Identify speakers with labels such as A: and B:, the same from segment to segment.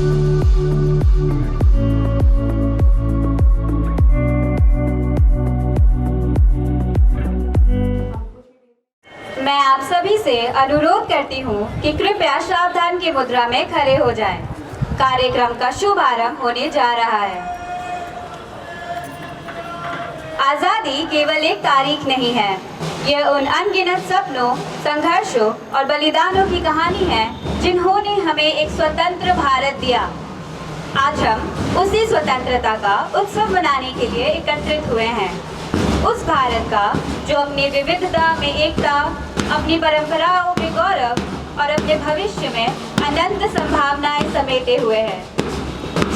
A: मैं आप सभी से अनुरोध करती हूँ कि कृपया सावधान की मुद्रा में खड़े हो जाएं। कार्यक्रम का शुभारंभ होने जा रहा है। आजादी केवल एक तारीख नहीं है, यह उन अनगिनत सपनों, संघर्षों और बलिदानों की कहानी है जिन्होंने हमें एक स्वतंत्र भारत दिया। आज हम उसी स्वतंत्रता का उत्सव मनाने के लिए एकत्रित हुए हैं। उस भारत का जो अपनी विविधता में एकता, अपनी परंपराओं में गौरव और अपने भविष्य में अनंत संभावनाएं समेटे हुए है।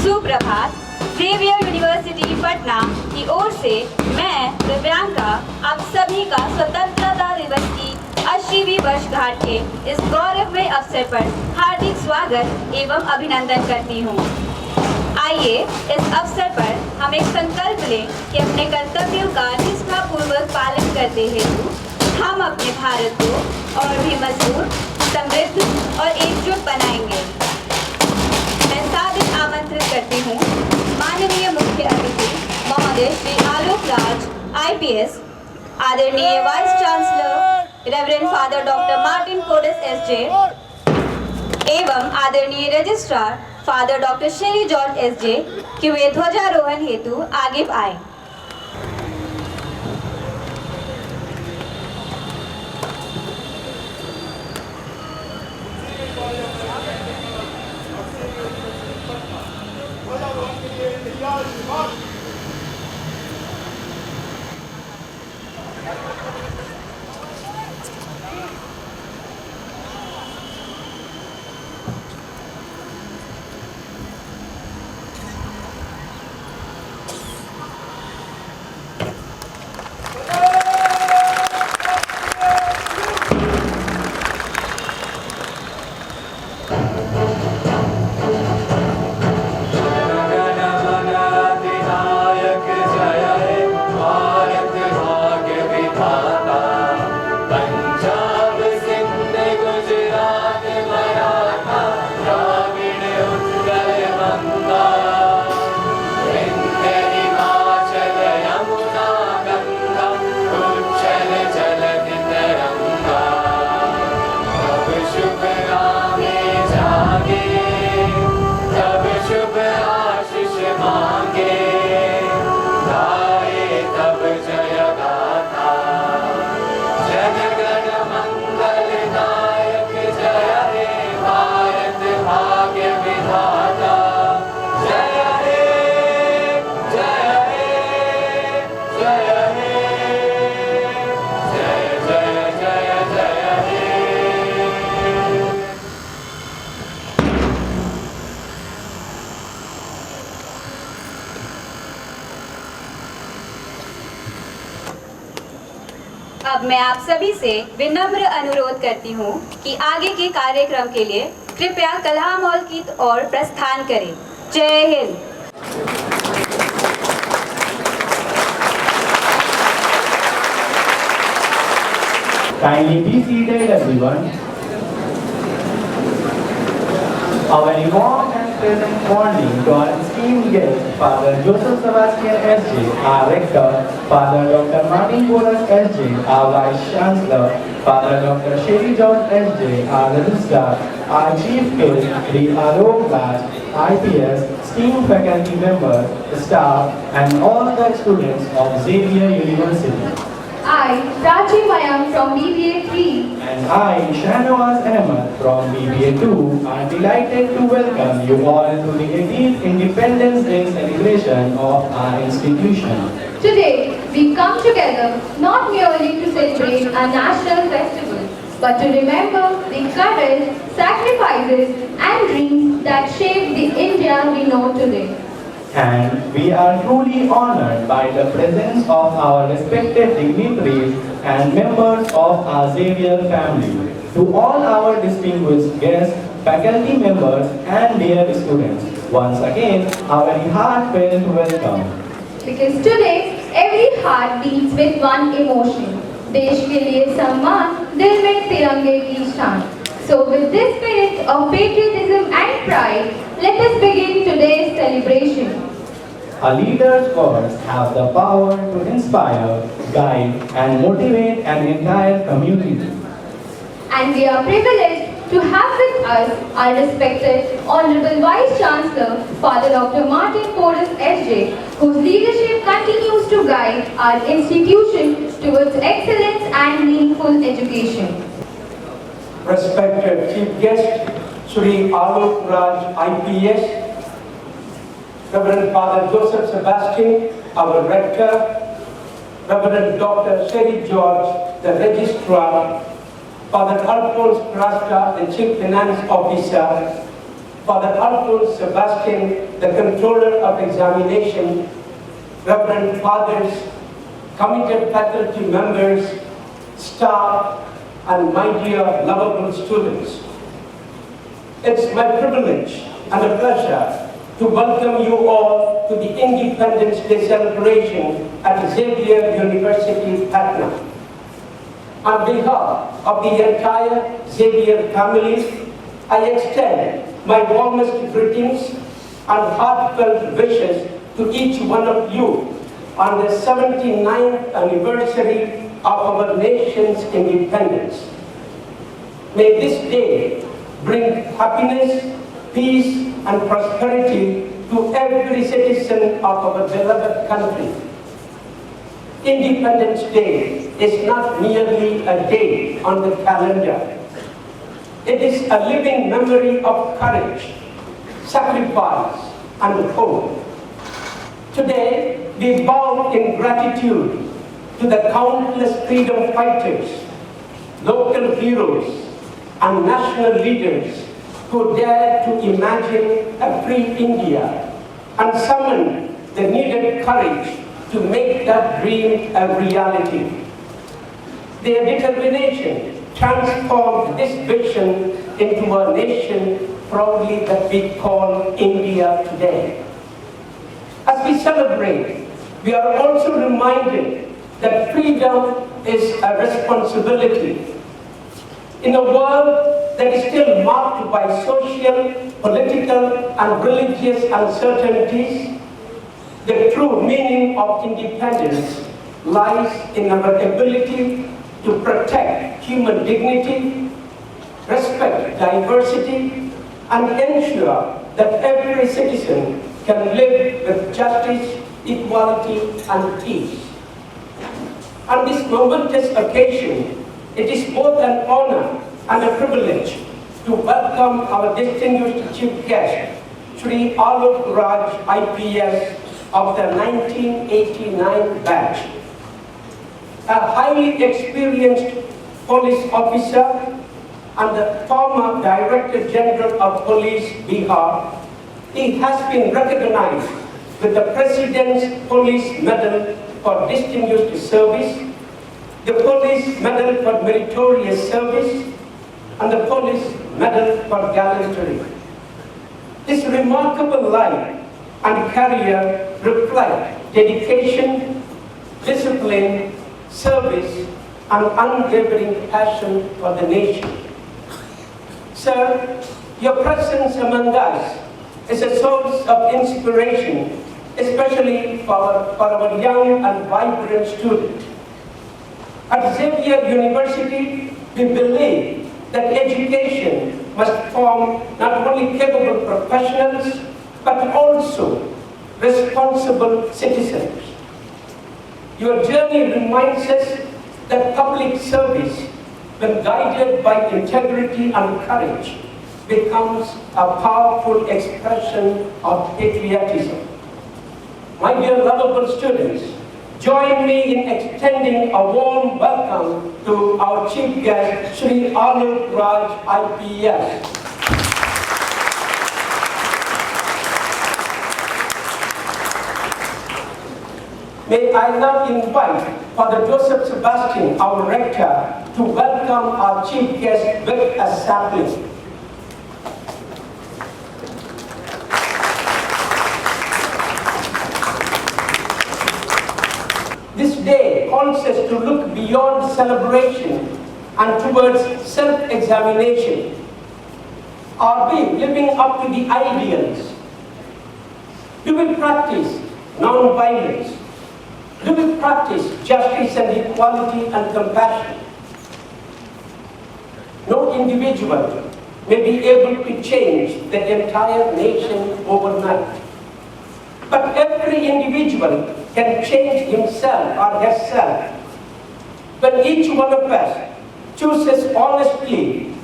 A: सुप्रभात। जेवियर यूनिवर्सिटी पटना की ओर से मैं दिव्यांका आप सभी का स्वतंत्रता दिवस की 80वीं वर्षगांठ के इस गौरवमय अवसर पर हार्दिक स्वागत एवं अभिनंदन करती हूँ। आइए इस अवसर पर हम एक संकल्प लें कि अपने कर्तव्यों का निष्ठापूर्वक पालन करते हेतु हम अपने भारत को और भी मजबूत, समृद्ध और एकजुट बनाएंगे। मैं सादर आमंत्रित करती हूँ माननीय मुख्य अतिथि महोदय श्री आलोक राज IPS, आदरणीय vice chancellor reverend father doctor Martin codes SJ एवं आदरणीय रजिस्ट्रार फादर डॉक्टर शेरी जॉर्ज SJ कि वे ध्वजारोहण हेतु आगे आए। अब मैं आप सभी से विनम्र अनुरोध करती हूँ कि आगे के कार्यक्रम के लिए कृपया कलहा मॉल की ओर प्रस्थान करें। जय Hind.
B: Kindly be seated, everyone. A very warm and pleasant morning to our esteemed guest, Father Joseph Sebastian SJ, our Rector, Father Dr. Martin Kodas SJ, our Vice Chancellor, Father Dr. Sherry George SJ, our Registrar, our Chief Guest, the Alok Raj, IPS, esteemed faculty members, staff, and all the students of Xavier University.
C: I, Prachi Mayam from BBA 3
B: And I, Shahnawaz Ahmed from BBA 2 are delighted to welcome you all to the 18th Independence Day celebration of our institution.
C: Today, we come together not merely to celebrate a national festival, but to remember the courage, sacrifices and dreams that shaped the India we know today.
B: And we are truly honored by the presence of our respected dignitaries and members of our Xavier family. To all our distinguished guests, faculty members and dear students, once again, our very heartfelt welcome.
C: Because today, every heart beats with one emotion. देश के लिए सम्मान, दिल में तिरंगे की शान. So with this spirit of patriotism and pride, let us begin today's celebration.
B: A leader's words have the power to inspire, guide, and motivate an entire community.
C: And we are privileged to have with us our respected Honorable Vice Chancellor, Father Dr. Martin Porras SJ, whose leadership continues to guide our institution towards excellence and meaningful education.
D: Respected Chief Guest, Shri Alok Raj IPS, Reverend Father Joseph Sebastian, our Rector, Reverend Dr. Sherry George, the Registrar, Father Alphonse Prasta, the Chief Finance Officer, Father Alphonse Sebastian, the Controller of Examination, Reverend Fathers, committed faculty members, staff, and my dear lovable students. It's my privilege and a pleasure to welcome you all to the Independence Day celebration at Xavier University, Patna. On behalf of the entire Xavier family, I extend my warmest greetings and heartfelt wishes to each one of you on the 79th anniversary of our nation's independence. May this day bring happiness, peace, and prosperity to every citizen of our beloved country. Independence Day is not merely a day on the calendar. It is a living memory of courage, sacrifice, and hope. Today, we bow in gratitude to the countless freedom fighters, local heroes, and national leaders who dared to imagine a free India and summon the needed courage to make that dream a reality. Their determination transformed this vision into a nation proudly that we call India today. As we celebrate, we are also reminded that freedom is a responsibility. In a world that is still marked by social, political, and religious uncertainties, the true meaning of independence lies in our ability to protect human dignity, respect diversity, and ensure that every citizen can live with justice, equality, and peace. On this momentous occasion, it is both an honor and a privilege to welcome our distinguished chief guest, Shri Alok Raj IPS of the 1989 batch. A highly experienced police officer and the former Director General of Police, Bihar, he has been recognized with the President's Police Medal for Distinguished Service, the Police Medal for Meritorious Service, and the Police Medal for Gallantry. His remarkable life and career reflect dedication, discipline, service, and unwavering passion for the nation. Sir, your presence among us is a source of inspiration, especially for our young and vibrant students. At Xavier University, we believe that education must form not only capable professionals, but also responsible citizens. Your journey reminds us that public service, when guided by integrity and courage, becomes a powerful expression of patriotism. My dear lovable students, join me in extending a warm welcome to our chief guest, Shri Alok Raj IPS. May I now invite Father Joseph Sebastian, our rector, to welcome our chief guest with a sapling. This day calls us to look beyond celebration and towards self-examination? Are we living up to the ideals? Do we practice non-violence? Do we practice justice and equality and compassion? No individual may be able to change the entire nation overnight. But every individual can change himself or herself when each one of us chooses honesty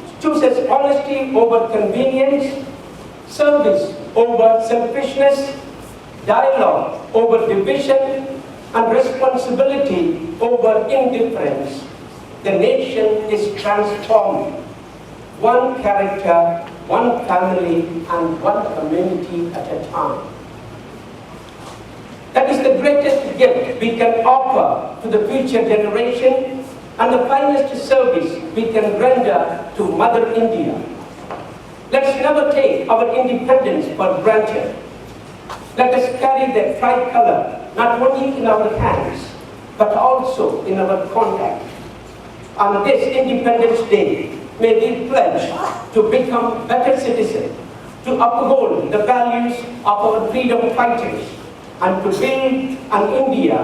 D: over convenience, service over selfishness, dialogue over division, and responsibility over indifference. The nation is transformed. One character, one family, and one community at a time. That is the greatest gift we can offer to the future generation and the finest service we can render to Mother India. Let's never take our independence for granted. Let us carry the tricolor not only in our hands, but also in our conduct. On this Independence Day, may we pledge to become better citizens, to uphold the values of our freedom fighters, and to build an India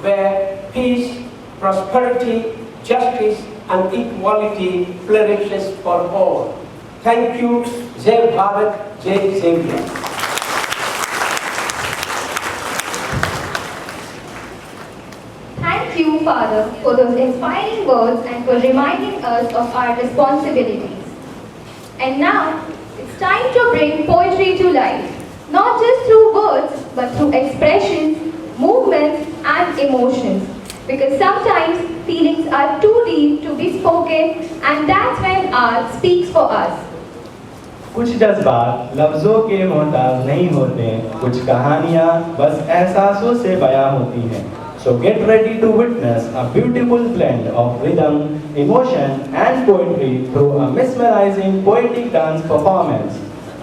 D: where peace, prosperity, justice, and equality flourishes for all. Thank you. Jai Bharat, Jai Xavier.
C: Thank you, Father, for those inspiring words and for reminding us of our responsibilities. And now, it's time to bring poetry to life, not just through words, but through expressions, movements, and emotions. Because sometimes feelings are too deep to be spoken, and that's when art speaks for us.
B: कुछ जज्बात लफ्ज़ों के मोहताज नहीं होते, कुछ कहानियाँ बस एहसासों से बयां होती हैं. So get ready to witness a beautiful blend of rhythm, emotion and poetry through a mesmerizing poetic dance performance.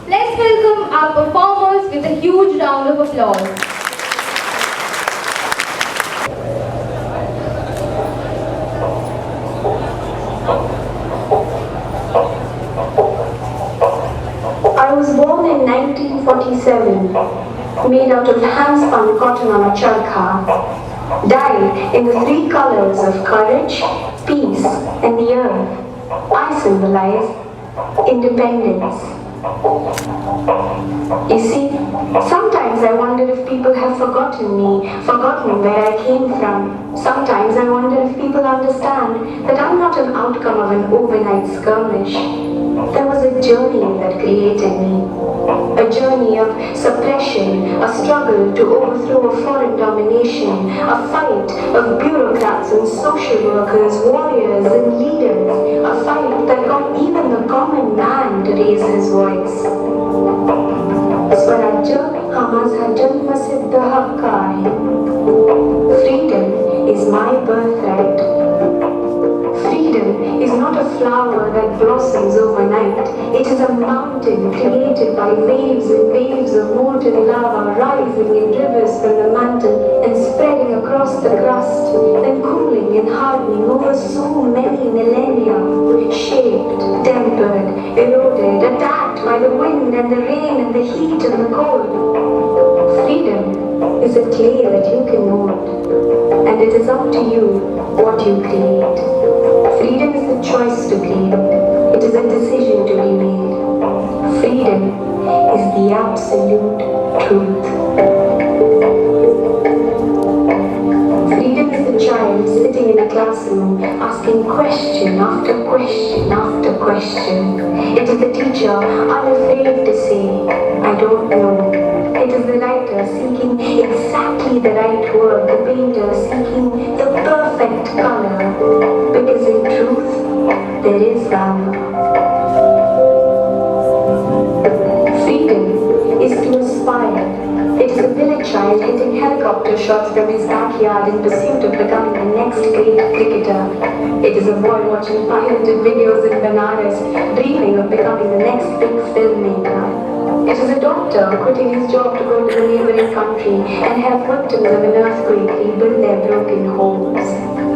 C: Let's welcome our performers with a huge round of applause.
E: I was born in 1947, made out of hand-spun cotton on a charkha, dyed in the three colors of courage, peace, and the earth. I symbolize independence. You see, sometimes I wonder if people have forgotten me, forgotten where I came from. Sometimes I wonder if people understand that I'm not an outcome of an overnight skirmish. There was a journey that created me. A journey of suppression, a struggle to overthrow a foreign domination, a fight of bureaucrats and social workers, warriors and leaders, a fight that got even the common man to raise his voice. Swarajya ha mazha janma siddha hakka hai. Freedom is my birthright. Freedom is not a flower that blossoms overnight. It is a mountain created by waves and waves of molten lava rising in rivers from the mantle and spreading across the crust, then cooling and hardening over so many millennia, shaped, tempered, eroded, attacked by the wind and the rain and the heat and the cold. Freedom is a clay that you can mold, and it is up to you what you create. Freedom is the choice to create. It is a decision to be made. Freedom is the absolute truth. Freedom is the child sitting in a classroom asking question after question after question. It is the teacher unafraid to say, I don't know. It is the writer seeking exactly the right word, the painter seeking the perfect color, because in truth, there is valor. Freedom is to aspire. It is a village child hitting helicopter shots from his backyard in pursuit of becoming the next great cricketer. It is a boy watching pirated videos in Benares, dreaming of becoming the next big filmmaker. It is a doctor quitting his job to go to the neighboring country and help victims of an earthquake rebuild their broken homes.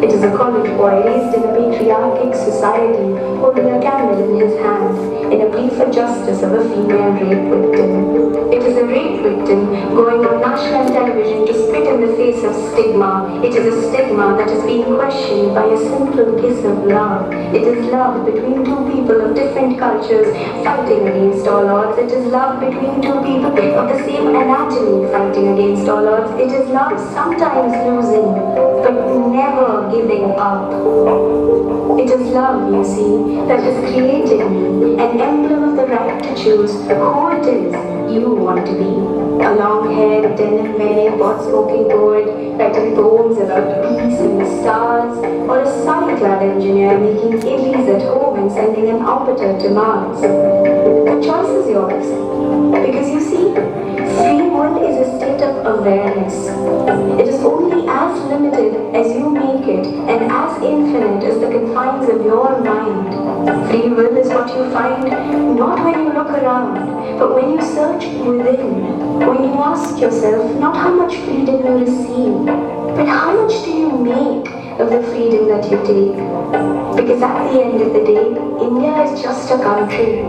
E: It is a college boy raised in a patriarchic society holding a candle in his hand in a plea for justice of a female rape victim. It is a rape victim going on national television to spit in the face of stigma. It is a stigma that is being questioned by a simple kiss of love. It is love between two people of different cultures fighting against all odds. It is love between two people of the same anatomy fighting against all odds. It is love sometimes losing, but never giving up. It is love, you see, that has created me, an emblem of the right to choose who it is you want to be. A long-haired, denim-wearing, pot-smoking poet writing poems about peace and the stars, or a sun-clad engineer making idlis at home and sending an orbiter to Mars. The choice is yours, because you see, free will is a state of awareness. It is only as limited as you make it and as infinite as the confines of your mind. Free will is what you find not when you look around, but when you search within. When you ask yourself not how much freedom you receive, but how much do you make of the freedom that you take. Because at the end of the day, India is just a country.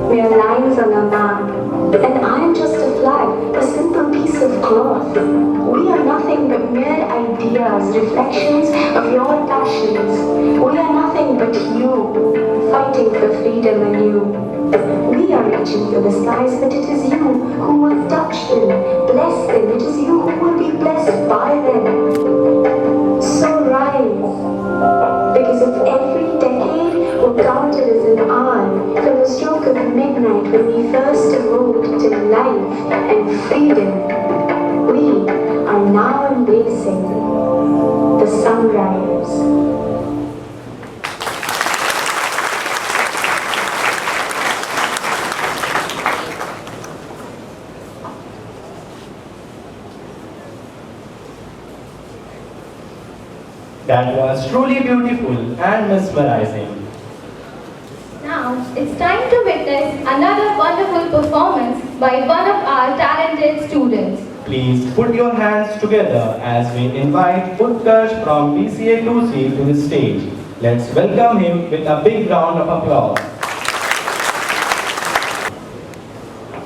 E: We are lines on a map, and I am just a flag, a simple piece of cloth. We are nothing but mere ideas, reflections of your passions. We are nothing but you, fighting for freedom anew. We are reaching for the skies, but it is you who will touch them, bless them. It is you who will be blessed by them. So rise, because if every decade were counted as an hour from the stroke of midnight when we first awoke to life and freedom, we are now embracing the sunrise.
B: That was truly beautiful and mesmerizing.
C: Now, it's time to witness another wonderful performance by one of our talented students.
B: Please put your hands together as we invite Utkarsh from BCA 2C to the stage. Let's welcome him with a big round of applause.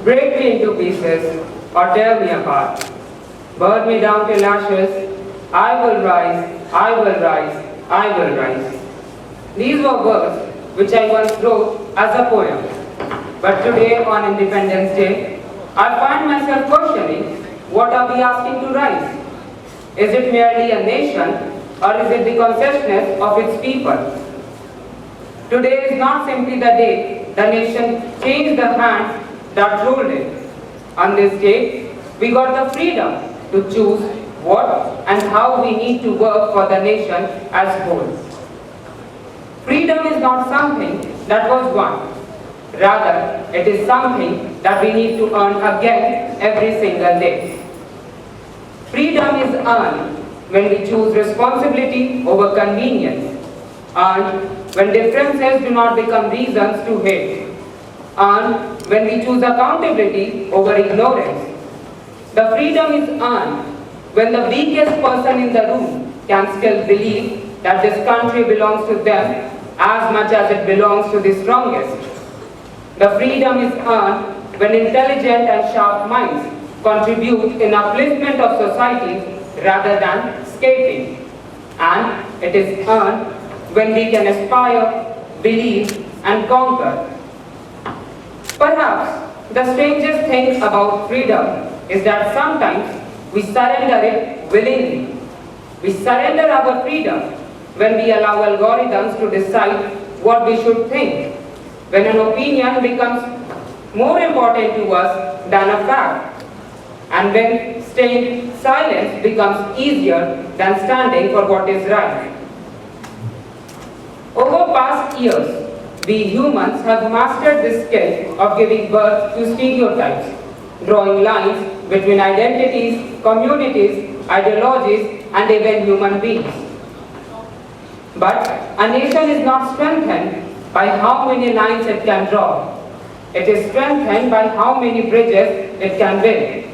F: Break me into pieces or tear me apart. Burn me down till ashes. I will rise, I will rise, I will rise. These were words which I once wrote as a poem. But today on Independence Day, I find myself questioning, what are we asking to rise? Is it merely a nation, or is it the consciousness of its people? Today is not simply the day the nation changed the hands that ruled it. On this day, we got the freedom to choose what and how we need to work for the nation as whole. Freedom is not something that was won. Rather, it is something that we need to earn again every single day. Freedom is earned when we choose responsibility over convenience, earned when differences do not become reasons to hate, earned when we choose accountability over ignorance. The freedom is earned when the weakest person in the room can still believe that this country belongs to them as much as it belongs to the strongest. The freedom is earned when intelligent and sharp minds contribute in upliftment of society rather than escaping. And it is earned when we can aspire, believe, and conquer. Perhaps the strangest thing about freedom is that sometimes we surrender it willingly. We surrender our freedom when we allow algorithms to decide what we should think, when an opinion becomes more important to us than a fact, and when staying silent becomes easier than standing for what is right. Over past years, we humans have mastered the skill of giving birth to stereotypes, drawing lines between identities, communities, ideologies, and even human beings. But a nation is not strengthened by how many lines it can draw. It is strengthened by how many bridges it can build.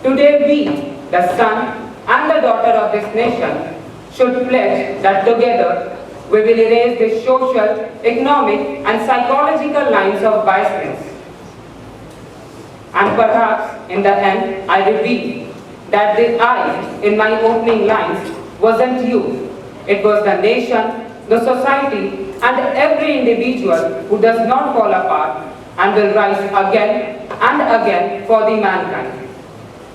F: Today we, the son and the daughter of this nation, should pledge that together we will erase the social, economic and psychological lines of biasness. And perhaps in the end, I reveal that the I in my opening lines wasn't you. It was the nation, the society and every individual who does not fall apart and will rise again and again for the mankind.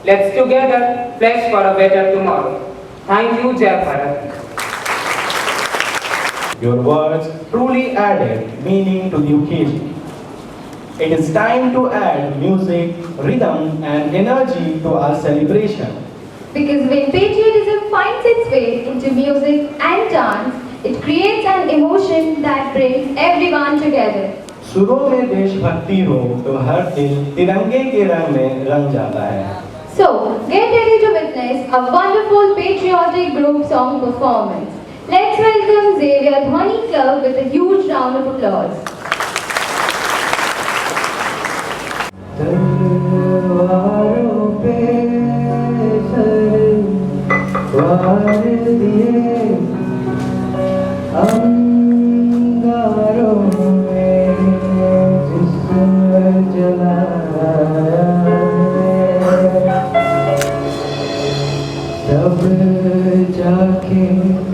F: Let's together pledge for a better tomorrow. Thank you, Jai Bharat.
B: Your words truly added meaning to the occasion. It is time to add music, rhythm and energy to our celebration.
C: Because when patriotism finds its way into music and dance, it creates an emotion that brings everyone together.
B: सुरों में देशभक्ति हो तो हर दिल तिरंगे के रंग में रंग जाता है.
C: So, get ready to witness a wonderful patriotic group song performance. Let's welcome Xavier Dhwani Club with a huge round of applause.
B: तलवारों पे सर दिए अंगारों में जिस्म जलाया तब जाके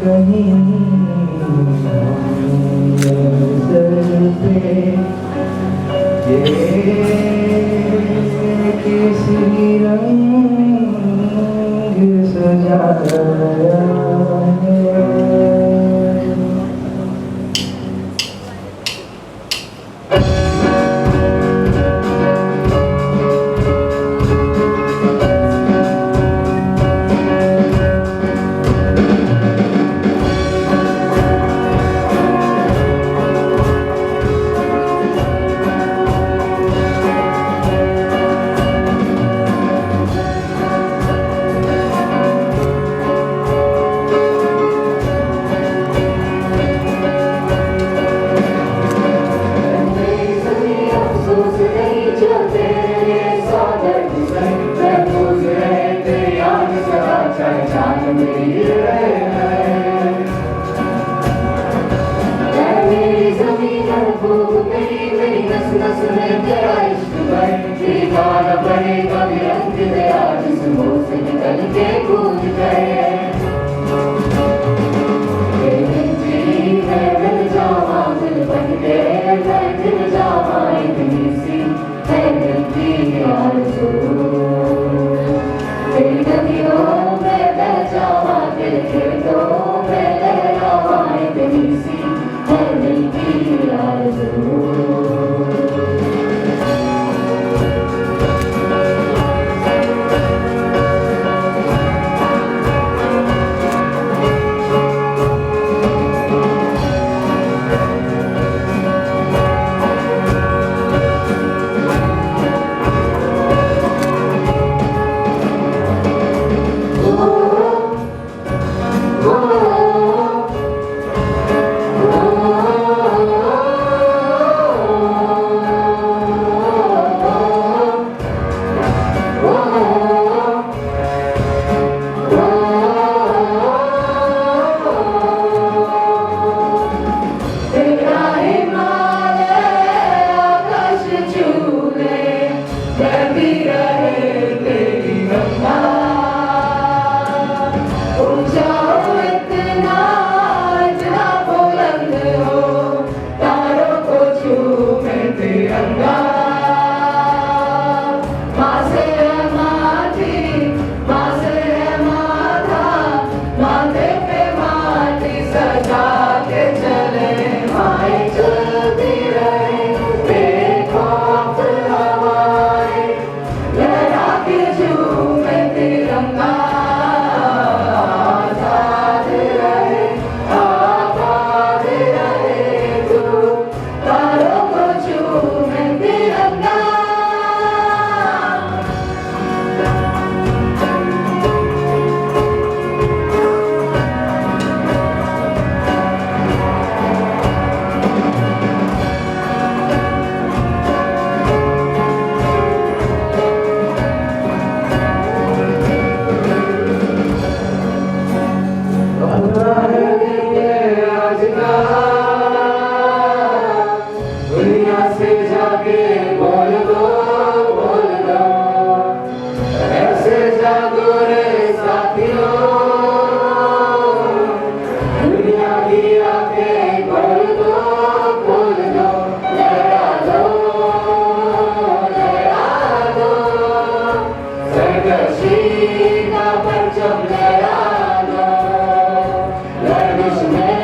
B: कहीं नजर पे केसरी रंग सजाया है. दुनिया से जाके बोल दो, ऐसे जागो रे साथियों, दुनिया की आंखें खोल दो, लहरा दो, सरकशी का परचम लहरा दो, गर्दिश में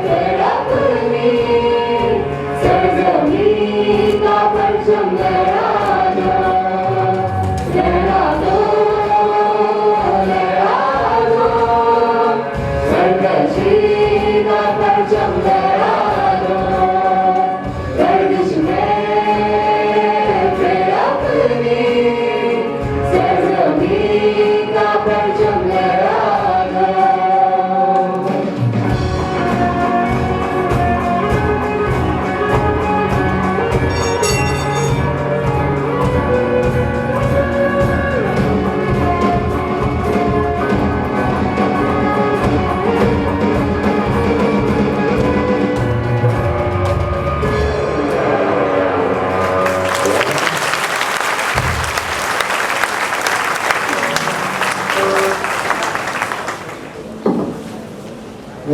B: फिर अपनी सरजमीं का परचम लहरा दो, सरकशी का परचम लहरा दो, गर्दिश में फिर अपनी सरजमीं का परचम लहरा दो।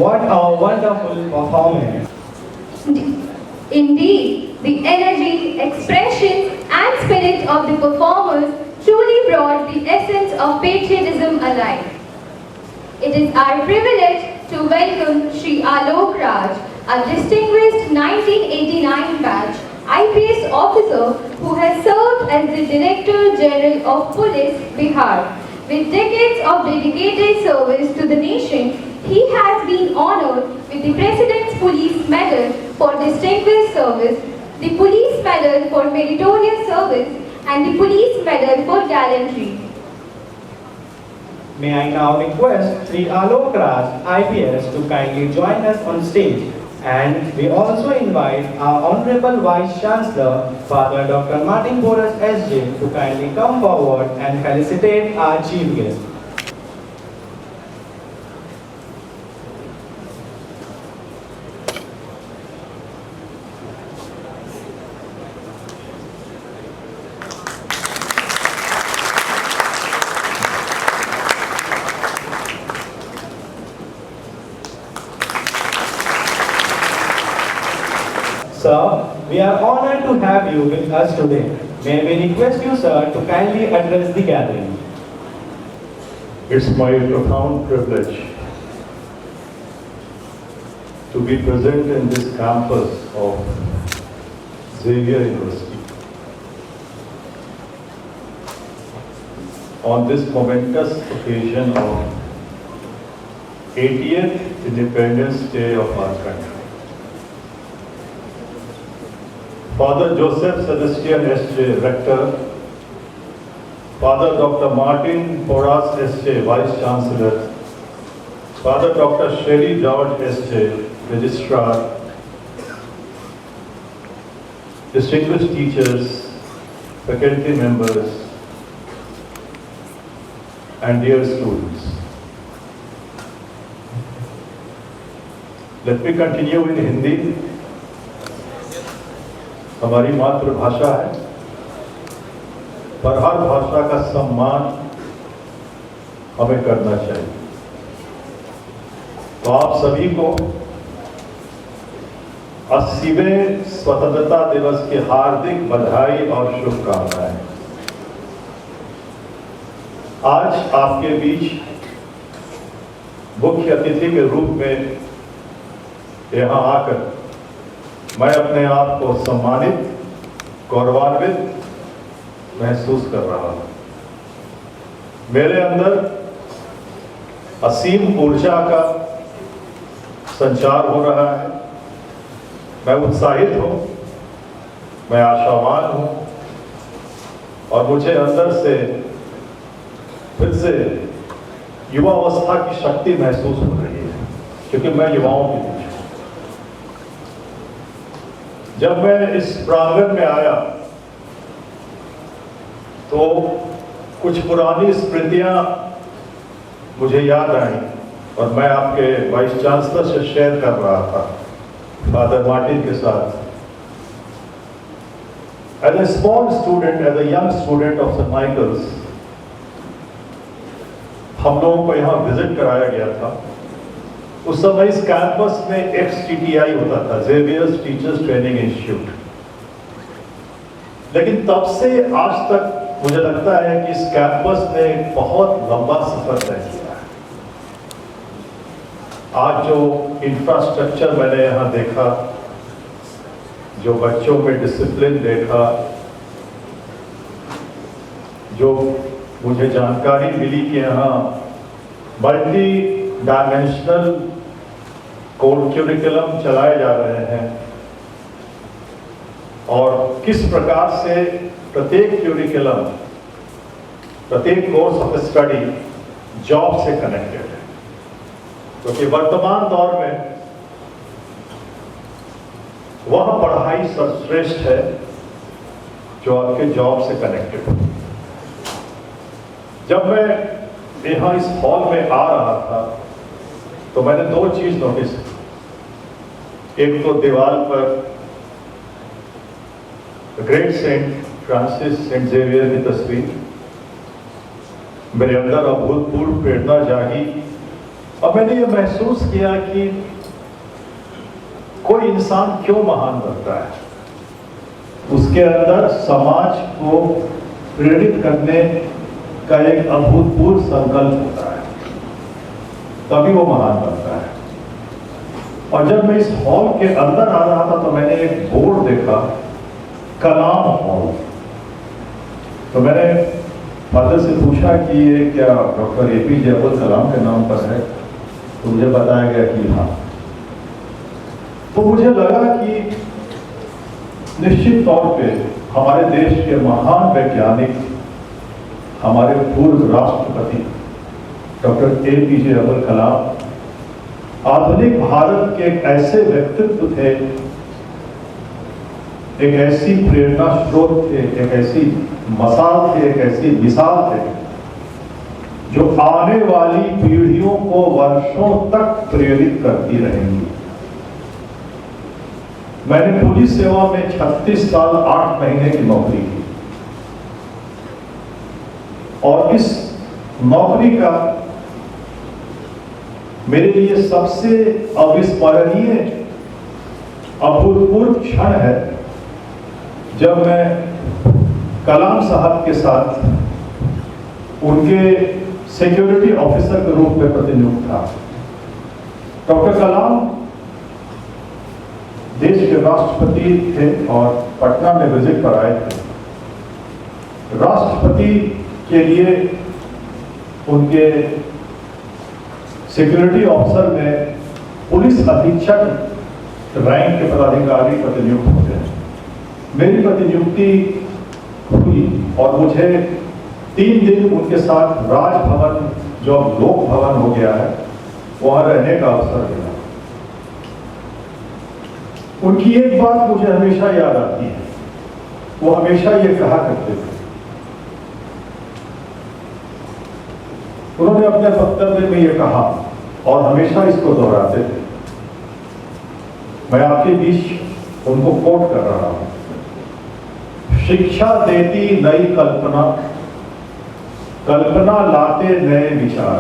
B: What a wonderful performance!
C: Indeed, the energy, expression, and spirit of the performers truly brought the essence of patriotism alive. It is our privilege to welcome Shri Alok Raj, a distinguished 1989 batch IPS officer who has served as the Director General of Police, Bihar. With decades of dedicated service to the nation, he has been honored with the President's Police Medal for Distinguished Service, the Police Medal for Meritorious Service, and the Police Medal for Gallantry.
B: May I now request Sri Alok Raj, IPS, to kindly join us on stage. And we also invite our Honorable Vice Chancellor, Father Dr. Martin Boras SJ, to kindly come forward and felicitate our Chief Guest. Sir, we are honored to have you with us today. May we request you, sir, to kindly address the gathering.
G: It's my profound privilege to be present in this campus of Xavier University on this momentous occasion of 80th Independence Day of our country. Father Joseph Sebastian S.J. Rector, Father Dr. Martin Boras S.J. Vice Chancellor, Father Dr. Sherry George S.J. Registrar, distinguished teachers, faculty members, and dear students. Let me continue in Hindi. हमारी मातृभाषा है, पर हर भाषा का सम्मान हमें करना चाहिए। तो आप सभी को 80वें स्वतंत्रता दिवस की हार्दिक बधाई और शुभकामनाएं। आज आपके बीच मुख्य अतिथि के रूप में यहाँ आकर मैं अपने आप को सम्मानित, गौरवान्वित महसूस कर रहा हूं। मेरे अंदर असीम ऊर्जा का संचार हो रहा है। मैं उत्साहित हूं, मैं आशावान हूं और मुझे अंदर से फिर से युवावस्था की शक्ति महसूस हो रही है, क्योंकि मैं युवाओं के बीच हूं। जब मैं इस प्रांगण में आया तो कुछ पुरानी स्मृतियां मुझे याद आई और मैं आपके वाइस चांसलर से शेयर कर रहा था। फादर मार्टिन के साथ as a small student, as a young student of saint Michael's, हम लोगों को यहाँ विजिट कराया गया था। उस समय इस कैंपस में XTTI होता था, जेवियर्स टीचर्स ट्रेनिंग इंस्टीट्यूट। लेकिन तब से आज तक मुझे लगता है कि इस कैंपस ने एक बहुत लंबा सफर तय किया है। आज जो इंफ्रास्ट्रक्चर मैंने यहाँ देखा, जो बच्चों में डिसिप्लिन देखा, जो मुझे जानकारी मिली कि यहाँ मल्टी डायमेंशनल करिकुलम चलाए जा रहे हैं और किस प्रकार से प्रत्येक करिकुलम, प्रत्येक कोर्स ऑफ स्टडी जॉब से कनेक्टेड है, क्योंकि वर्तमान दौर में वह पढ़ाई सर्वश्रेष्ठ है जो आपके जॉब से कनेक्टेड है। जब मैं यहाँ इस हॉल में आ रहा था तो मैंने दो चीज नोटिस की। एक तो दीवार पर great saint Francis saint Xavier की तस्वीर, मेरे अंदर अभूतपूर्व प्रेरणा जागी और मैंने ये महसूस किया कि कोई इंसान क्यों महान बनता है, उसके अंदर समाज को प्रेरित करने का एक अभूतपूर्व संकल्प होता है, तभी वो महान बनता है। और जब मैं इस हॉल के अंदर आ रहा था तो मैंने एक बोर्ड देखा, कलाम हॉल। तो मैंने फादर से पूछा कि ये क्या डॉक्टर APJ अब्दुल कलाम के नाम पर है? तो मुझे बताया गया कि हाँ। तो मुझे लगा कि निश्चित तौर पे हमारे देश के महान वैज्ञानिक, हमारे पूर्व राष्ट्रपति डॉक्टर APJ अब्दुल कलाम आधुनिक भारत के एक ऐसे व्यक्तित्व थे, एक ऐसी प्रेरणा स्रोत थे, एक ऐसी मसाल थे, एक ऐसी मिसाल थे जो आने वाली पीढ़ियों को वर्षों तक प्रेरित करती रहेंगी। मैंने पुलिस सेवा में 36 साल 8 महीने की नौकरी की और इस नौकरी का मेरे लिए सबसे अविस्मरणीय अभूतपूर्व क्षण है जब मैं कलाम साहब के साथ उनके सिक्योरिटी ऑफिसर के रूप में प्रतिनियुक्त था। डॉक्टर कलाम देश के राष्ट्रपति थे और पटना में विजिट पर आए थे। राष्ट्रपति के लिए उनके सिक्योरिटी ऑफिसर में पुलिस अधीक्षक रैंक के पदाधिकारी प्रतिनियुक्त होते हैं। मेरी प्रतिनियुक्ति हुई और मुझे 3 दिन उनके साथ राजभवन, जो अब लोक भवन हो गया है, वहां रहने का अवसर मिला। उनकी एक बात मुझे हमेशा याद आती है। वो हमेशा ये कहा करते थे, उन्होंने अपने वक्तव्य में ये कहा और हमेशा इसको दोहराते थे। मैं आपके बीच उनको कोट कर रहा हूं। शिक्षा देती नई कल्पना, कल्पना लाते नए विचार।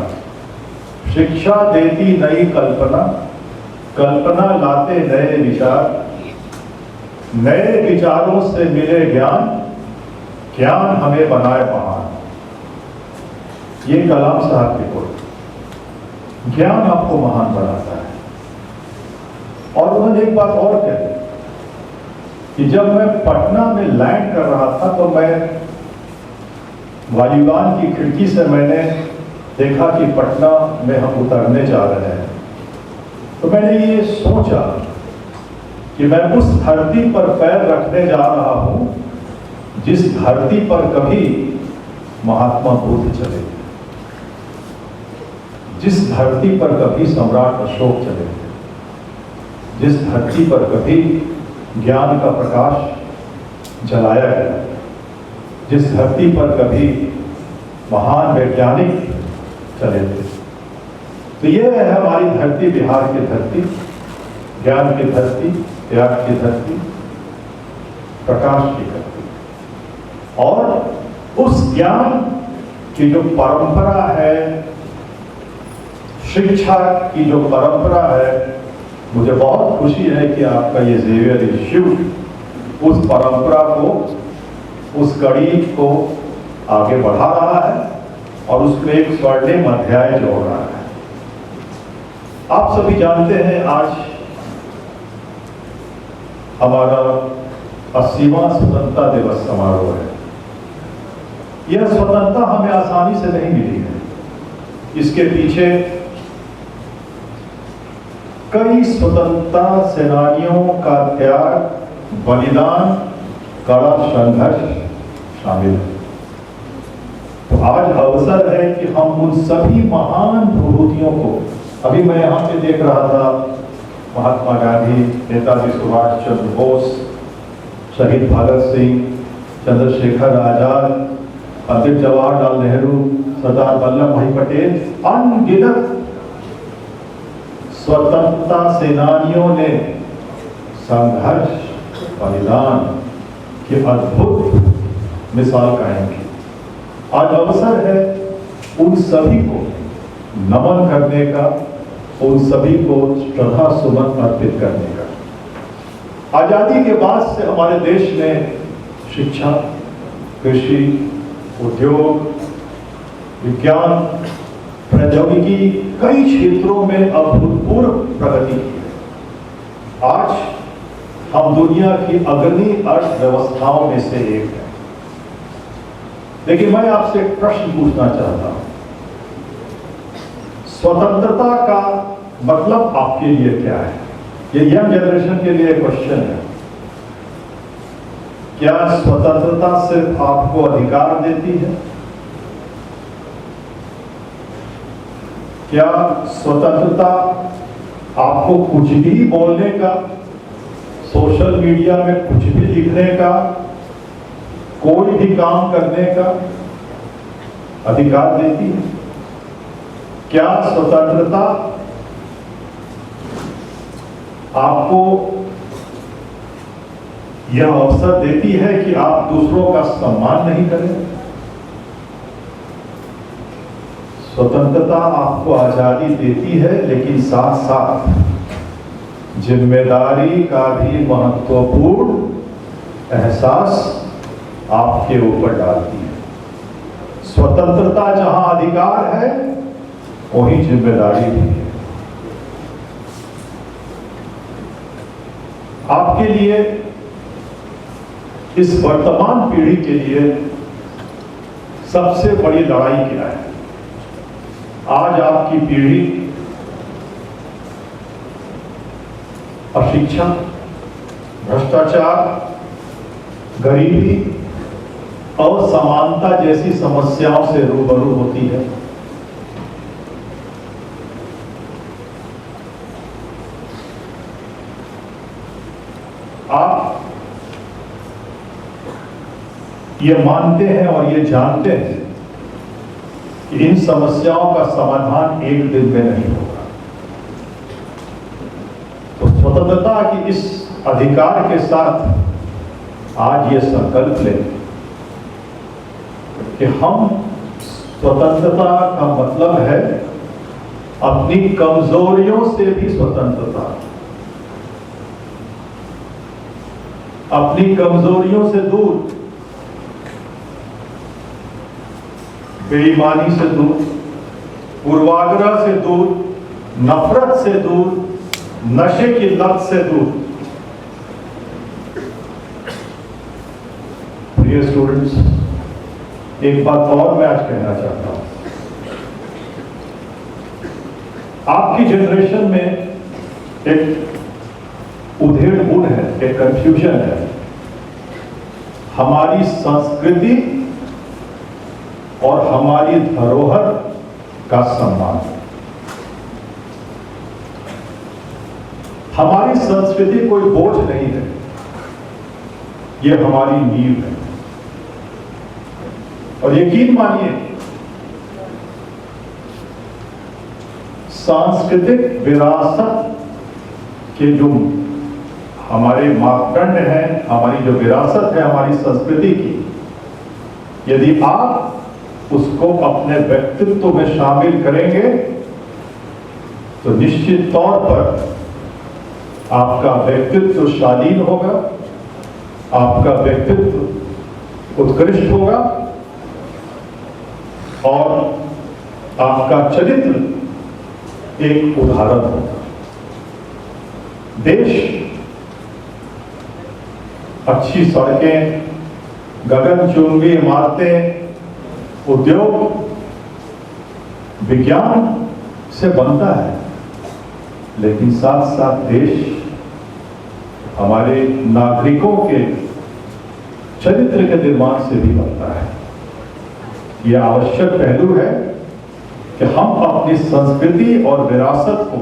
G: शिक्षा देती नई कल्पना, कल्पना लाते नए विचार। नए विचारों से मिले ज्ञान, ज्ञान हमें बनाए महान। ये कलाम साहब की कोट। ज्ञान आपको महान बनाता है। और उन्होंने एक बात और कही कि जब मैं पटना में लैंड कर रहा था तो मैं वायुयान की खिड़की से मैंने देखा कि पटना में हम उतरने जा रहे हैं। तो मैंने ये सोचा कि मैं उस धरती पर पैर रखने जा रहा हूं जिस धरती पर कभी महात्मा बुद्ध चले, जिस धरती पर कभी सम्राट अशोक चले, जिस धरती पर कभी ज्ञान का प्रकाश जलाया गया, जिस धरती पर कभी महान वैज्ञानिक चले थे। तो ये है हमारी धरती, बिहार की धरती, ज्ञान की धरती, त्याग की धरती, प्रकाश की धरती। और उस ज्ञान की जो परंपरा है, शिक्षा की जो परंपरा है, मुझे बहुत खुशी है कि आपका ये ज़ेवियर इंस्टीट्यूट उस परंपरा को, उस कड़ी को आगे बढ़ा रहा है और उसमें एक स्वर्णिम अध्याय जोड़ रहा है। आप सभी जानते हैं आज हमारा 80वां स्वतंत्रता दिवस समारोह है। यह स्वतंत्रता हमें आसानी से नहीं मिली है। इसके पीछे कई स्वतंत्रता सेनानियों का त्याग, बलिदान, कड़ा संघर्ष शामिल है। तो आज अवसर है कि हम उन सभी महान विभूतियों को, अभी मैं यहाँ पे देख रहा था महात्मा गांधी, नेताजी सुभाष चंद्र बोस, शहीद भगत सिंह, चंद्रशेखर आजाद, पंडित जवाहरलाल नेहरू, सरदार वल्लभ भाई पटेल, अनगिनत स्वतंत्रता सेनानियों ने संघर्ष, बलिदान की अद्भुत मिसाल कायम की। आज अवसर है उन सभी को नमन करने का, उन सभी को श्रद्धा सुमन अर्पित करने का। आजादी के बाद से हमारे देश में शिक्षा, कृषि, उद्योग, विज्ञान, प्रौद्योगिकी कई क्षेत्रों में अभूतपूर्व प्रगति की है। आज हम दुनिया की अग्रणी अर्थव्यवस्थाओं में से एक हैं। लेकिन मैं आपसे एक प्रश्न पूछना चाहता हूं, स्वतंत्रता का मतलब आपके लिए क्या है? ये यंग जनरेशन के लिए क्वेश्चन है। क्या स्वतंत्रता सिर्फ आपको अधिकार देती है? क्या स्वतंत्रता आपको कुछ भी बोलने का, सोशल मीडिया में कुछ भी लिखने का, कोई भी काम करने का अधिकार देती है? क्या स्वतंत्रता आपको यह अवसर देती है कि आप दूसरों का सम्मान नहीं करें? स्वतंत्रता आपको आजादी देती है, लेकिन साथ साथ जिम्मेदारी का भी महत्वपूर्ण एहसास आपके ऊपर डालती है। स्वतंत्रता जहां अधिकार है, वही जिम्मेदारी भी है। आपके लिए, इस वर्तमान पीढ़ी के लिए सबसे बड़ी लड़ाई क्या है? आज आपकी पीढ़ी अशिक्षा, भ्रष्टाचार, गरीबी, असमानता जैसी समस्याओं से रूबरू होती है। आप ये मानते हैं और ये जानते हैं कि इन समस्याओं का समाधान एक दिन में नहीं होगा। तो स्वतंत्रता की इस अधिकार के साथ आज ये संकल्प लें कि हम, स्वतंत्रता का मतलब है अपनी कमजोरियों से भी स्वतंत्रता, अपनी कमजोरियों से दूर, बेईमानी से दूर, पूर्वाग्रह से दूर, नफरत से दूर, नशे की लत से दूर। प्रिय स्टूडेंट्स, एक बात और मैं आज कहना चाहता हूं। आपकी जनरेशन में एक उधेड़-बुन है, एक कंफ्यूजन है। हमारी संस्कृति और हमारी धरोहर का सम्मान। हमारी संस्कृति कोई बोझ नहीं है, यह हमारी नींव है। और यकीन मानिए, सांस्कृतिक विरासत कि जो हमारे मापदंड हैं, हमारी जो विरासत है हमारी संस्कृति की, यदि आप उसको अपने व्यक्तित्व में शामिल करेंगे तो निश्चित तौर पर आपका व्यक्तित्व शालीन होगा, आपका व्यक्तित्व उत्कृष्ट होगा और आपका चरित्र एक उदाहरण होगा। देश अच्छी सड़कें, गगनचुंबी इमारतें, उद्योग, विज्ञान से बनता है, लेकिन साथ साथ देश हमारे नागरिकों के चरित्र के निर्माण से भी बनता है। यह आवश्यक पहलू है कि हम अपनी संस्कृति और विरासत को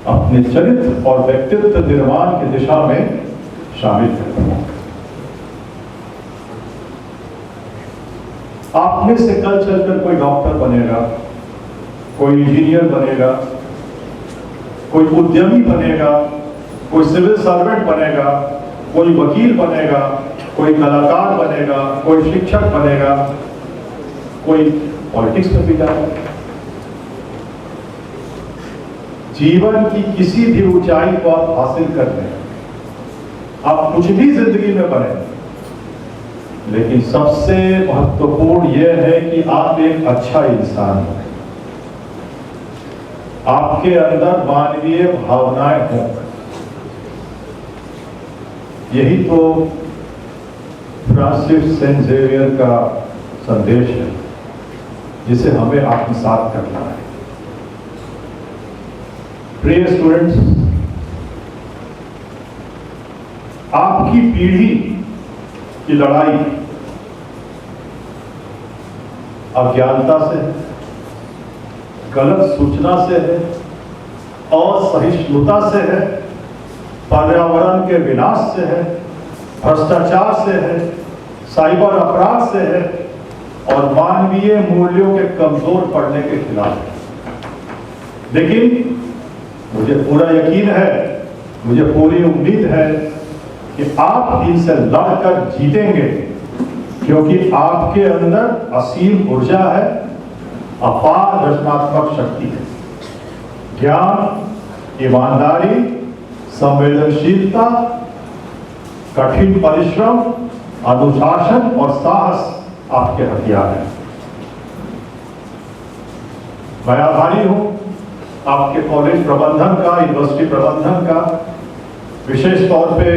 G: अपने चरित्र और व्यक्तित्व निर्माण की दिशा में शामिल करें। आप में से कल चलकर कोई डॉक्टर बनेगा, कोई इंजीनियर बनेगा, कोई उद्यमी बनेगा, कोई सिविल सर्वेंट बनेगा, कोई वकील बनेगा, कोई कलाकार बनेगा, कोई शिक्षक बनेगा, कोई पॉलिटिक्स में भी जाएगा। जीवन की किसी भी ऊंचाई को आप हासिल कर लें, आप कुछ भी जिंदगी में बने, लेकिन सबसे महत्वपूर्ण यह है कि आप एक अच्छा इंसान हो, आपके अंदर मानवीय भावनाएं हों। यही तो फ्रांसिस सेंट जेवियर का संदेश है, जिसे हमें आत्मसात करना है। प्रिय स्टूडेंट्स, आपकी पीढ़ी की लड़ाई अज्ञानता से है, गलत सूचना से है, असहिष्णुता से है, पर्यावरण के विनाश से है, भ्रष्टाचार से है, साइबर अपराध से है और मानवीय मूल्यों के कमजोर पड़ने के खिलाफ है। लेकिन मुझे पूरा यकीन है, मुझे पूरी उम्मीद है कि आप इनसे लड़कर जीतेंगे, क्योंकि आपके अंदर असीम ऊर्जा है, अपार रचनात्मक शक्ति है। ज्ञान, ईमानदारी, संवेदनशीलता, कठिन परिश्रम, अनुशासन और साहस आपके हथियार हैं। मैं आभारी हूं आपके कॉलेज प्रबंधन का, यूनिवर्सिटी प्रबंधन का, विशेष तौर पे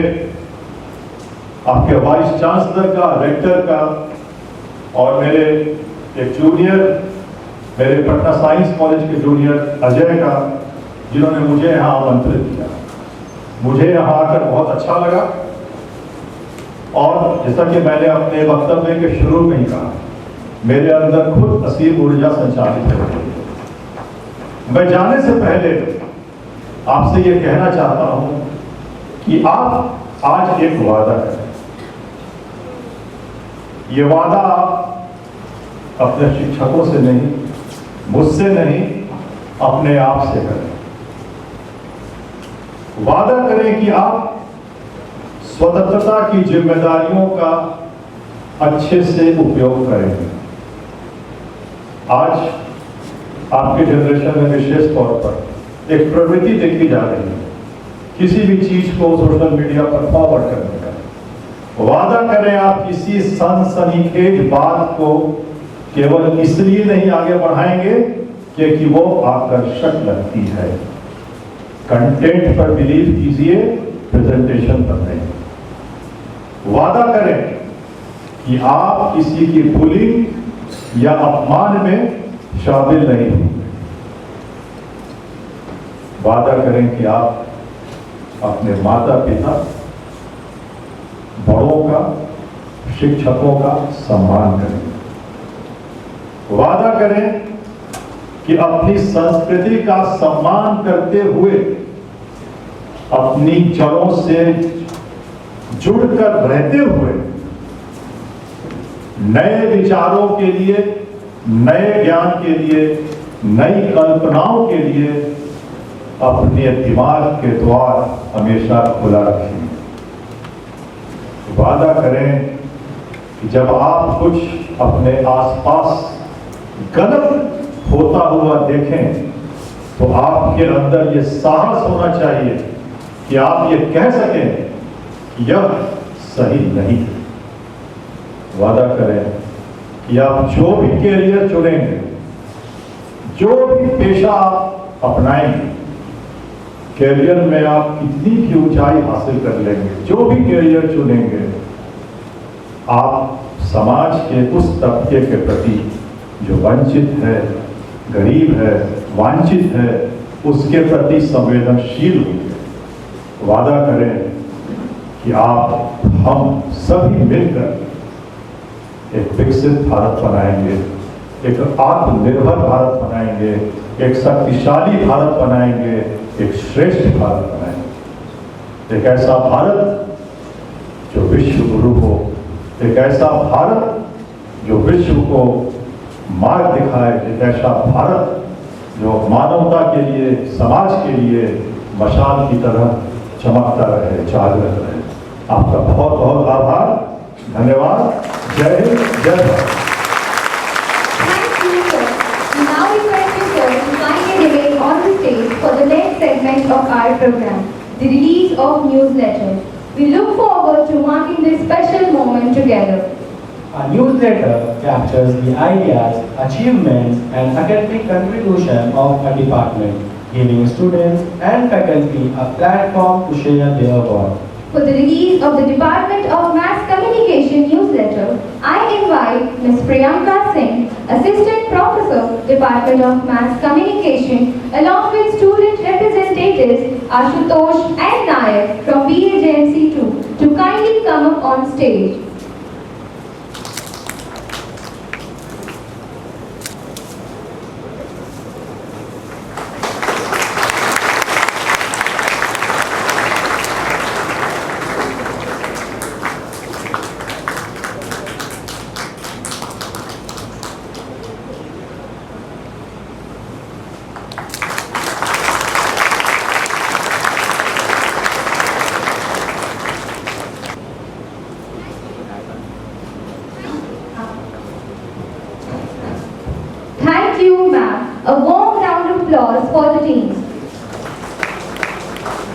G: आपके वाइस चांसलर का, रेक्टर का और मेरे एक जूनियर, मेरे पटना साइंस कॉलेज के जूनियर अजय का, जिन्होंने मुझे यहाँ आमंत्रित किया। मुझे यहाँ आकर बहुत अच्छा लगा और जैसा कि मैंने अपने वक्तव्य के शुरू में ही कहा, मेरे अंदर खुद असीम ऊर्जा संचालित हो रही है। मैं जाने से पहले आपसे ये कहना चाहता हूँ कि आप आज एक वादा करें। ये वादा आप अपने शिक्षकों से नहीं, मुझसे नहीं, अपने आप से करें। वादा करें कि आप स्वतंत्रता की जिम्मेदारियों का अच्छे से उपयोग करेंगे। आज आपके जनरेशन में विशेष तौर पर एक प्रवृत्ति देखी जा रही है, किसी भी चीज को सोशल मीडिया पर फॉरवर्ड करने का। वादा करें आप किसी सनसनीखेज बात को केवल इसलिए नहीं आगे बढ़ाएंगे क्योंकि वो आकर्षक लगती है। कंटेंट पर बिलीव कीजिए, प्रेजेंटेशन पर नहीं। वादा करें कि आप किसी की बुलिंग या अपमान में शामिल नहीं होंगे। वादा करें कि आप अपने माता पिता, बड़ों का, शिक्षकों का सम्मान करें। वादा करें कि अपनी संस्कृति का सम्मान करते हुए अपनी जड़ों से जुड़कर रहते हुए नए विचारों के लिए, नए ज्ञान के लिए, नई कल्पनाओं के लिए अपने दिमाग के द्वार हमेशा खुला रखें। वादा करें कि जब आप कुछ अपने आसपास गलत होता हुआ देखें तो आपके अंदर ये साहस होना चाहिए कि आप ये कह सकें कि यह सही नहीं है। वादा करें कि आप जो भी कैरियर चुनेंगे, जो भी पेशा आप अपनाएंगे, कैरियर में आप कितनी भी ऊंचाई हासिल कर लेंगे, जो भी कैरियर चुनेंगे, आप समाज के उस तबके के प्रति जो वंचित है, गरीब है, वांछित है, उसके प्रति संवेदनशील होंगे। वादा करें कि आप हम सभी मिलकर एक विकसित भारत बनाएंगे, एक आत्मनिर्भर भारत बनाएंगे, एक शक्तिशाली भारत बनाएंगे, एक श्रेष्ठ भारत बनाएंगे। एक ऐसा भारत जो विश्व गुरु हो, एक ऐसा भारत जो विश्व को मार्ग दिखाए, एक ऐसा भारत जो मानवता के लिए, समाज के लिए मशाल की तरह चमकता रहे, जागृत रहे। आपका बहुत बहुत आभार, धन्यवाद। जय हिंद, जय Bharat.
C: Thank you, sir. We now request you, sir, to kindly remain on the stage for the next segment of our program, the release of newsletter. We look forward to marking this special moment together.
B: A newsletter captures the ideas, achievements, and academic contribution of a department, giving students and faculty a platform to share their work.
C: For the release of the Department of Mass Communication newsletter, I invite Ms. Priyanka Singh, Assistant Professor, Department of Mass Communication, along with student representatives Ashutosh and Nayak from BAJMC 2 to kindly come up on stage. Thank you, ma'am. A warm round of applause for the teams.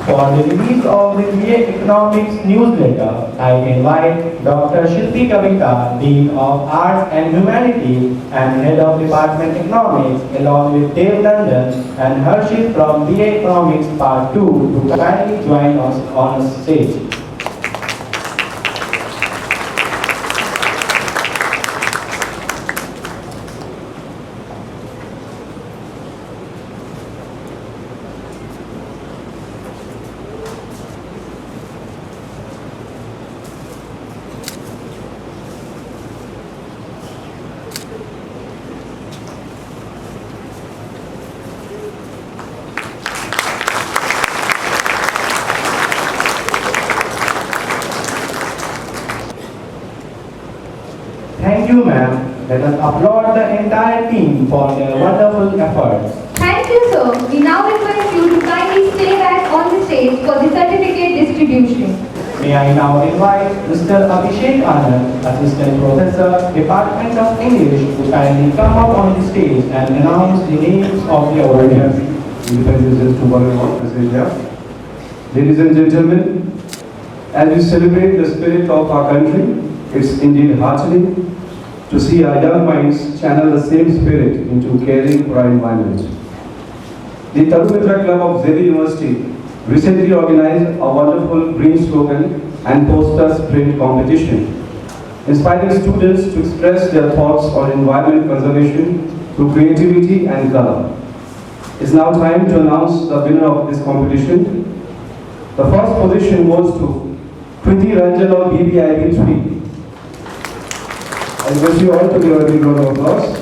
B: For the release of the BA Economics newsletter, I invite Dr. Shilpi Kavita, Dean of Arts and Humanities and Head of Department Economics, along with Dave London and Harshit from BA Economics Part 2 to kindly join us on stage. Thank you, ma'am. Let us applaud the entire team for their wonderful efforts.
C: Thank you, sir. We now request you to kindly stay back on the stage for the certificate distribution.
B: May I now invite Mr. Abhishek Anand, Assistant Professor, Department of English, to kindly come up on the stage and announce the names of the awardees.
H: Ladies and gentlemen, as we celebrate the spirit of our country, it's indeed heartening to see our young minds channel the same spirit into caring for our environment. The Tarumitra Club of Xavier University recently organized a wonderful green slogan and poster sprint competition, inspiring students to express their thoughts on environment conservation through creativity and color. It's now time to announce the winner of this competition. The first position goes to Kriti Ranjan of BBIB 3. I request you all to give a big round of applause.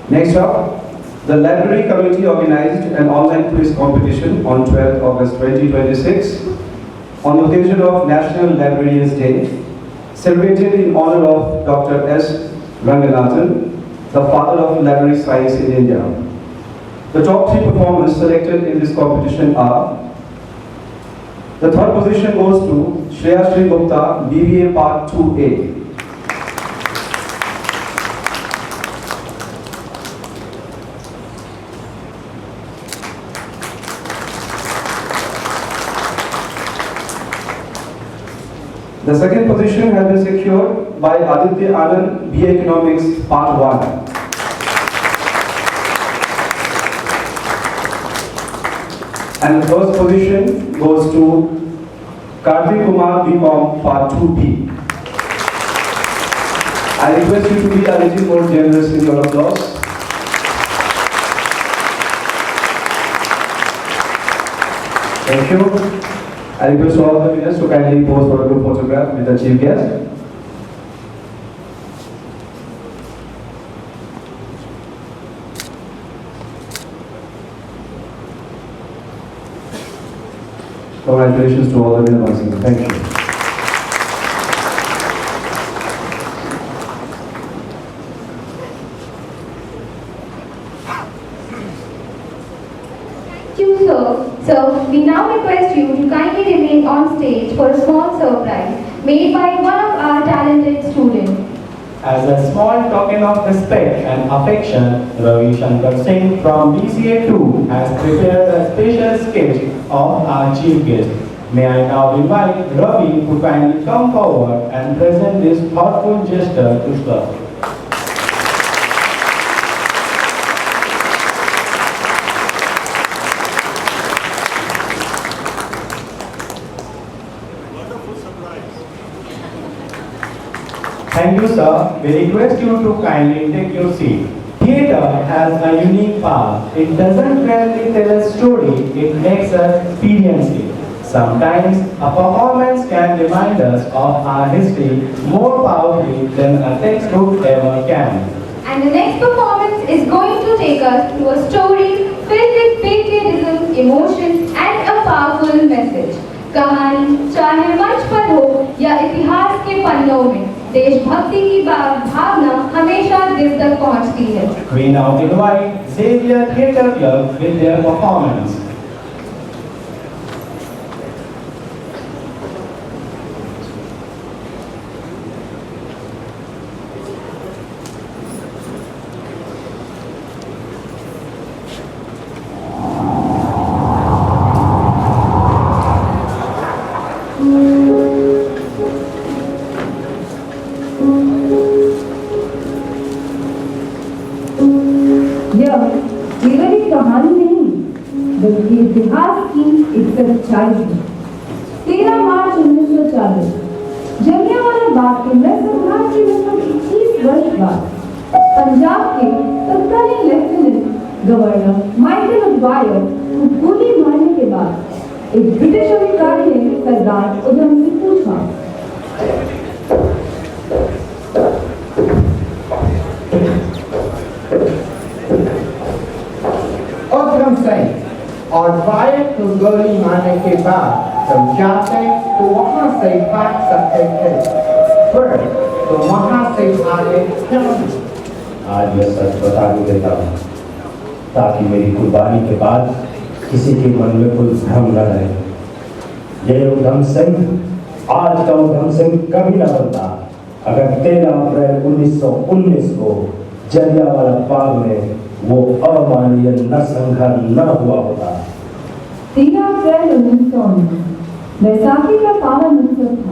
H: Next up, the Library Committee organized an online quiz competition on 12th August 2026 on the occasion of National Librarians Day, celebrated in honor of Dr. S. Ranganathan, the father of library science in India. The top 3 performers selected in this competition are: the third position goes to Shreya Shri Gupta, BBA Part 2A. The second position has been secured by Aditya Anand, BA Economics Part 1. And the first position goes to Karthik Kumar, BCom Part 2B. I request you to be a little more generous in your applause. Thank you. I request all the winners to kindly pose for a group photograph with the chief guest. Congratulations to all the winners once again. Thank you.
C: Thank you, sir. So, we now request you to kindly remain on stage for a small surprise made by one of our talented students.
B: As a small token of respect and affection, Ravi Shankar Singh from BCA 2 has prepared a special sketch of our chief guest. May I now invite Ravi to kindly come forward and present this thoughtful gesture to us. Thank you, sir. We request you to kindly take your seat. Theatre has a unique power. It doesn't merely tell a story, it makes us experience it. Sometimes a performance can remind us of our history more powerfully than a textbook ever can.
C: And the next performance is going to take us to a story filled with patriotism, emotions and a powerful message. कहानी चाहे मंच पर हो या इतिहास के पन्नों में, देशभक्ति की भावना हमेशा दिल तक पहुंचती है.
B: We now invite Xavier Theatre Club with their performance.
I: यह केवल एक कहानी नहीं बल्कि इतिहास की एक सच्चाई है। 13 मार्च 1940 जलियांवाला बाग के नरसंहार के लगभग 21 वर्ष बाद पंजाब के तत्कालीन लेफ्टिनेंट गवर्नर माइकल ऑडवायर को गोली मारने के बाद एक ब्रिटिश अधिकारी ने सरदार उधम से पूछा,
J: उधम सिंह ऑडवायर को गोली मारने के बाद तुम जाते तो वहां से भाग सकते थे, फिर तो वहां से आगे क्यों?
K: आज मैं सच बता भी देता हूँ ताकि मेरी कुर्बानी के बाद किसी के मन में कोई भ्रम न रहे। ये उधम सिंह आज का उधम सिंह कभी न बनता अगर 13 अप्रैल 1919 को जलियांवाला बाग में वो अमानवीय नरसंहार न हुआ होता।
I: 13 अप्रैल 1919 बैसाखी का पावन उत्सव था।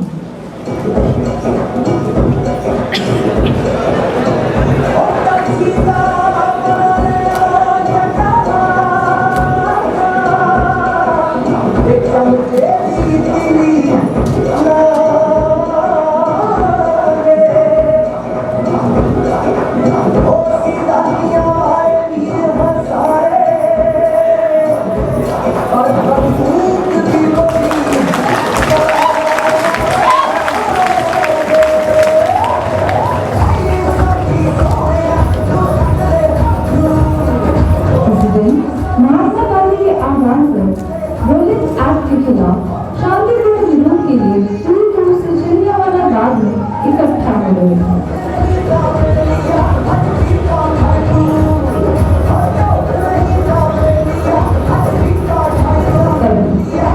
I: शांतिपूर्ण विरोध के लिए पूरी तरह से जलियांवाला बाग में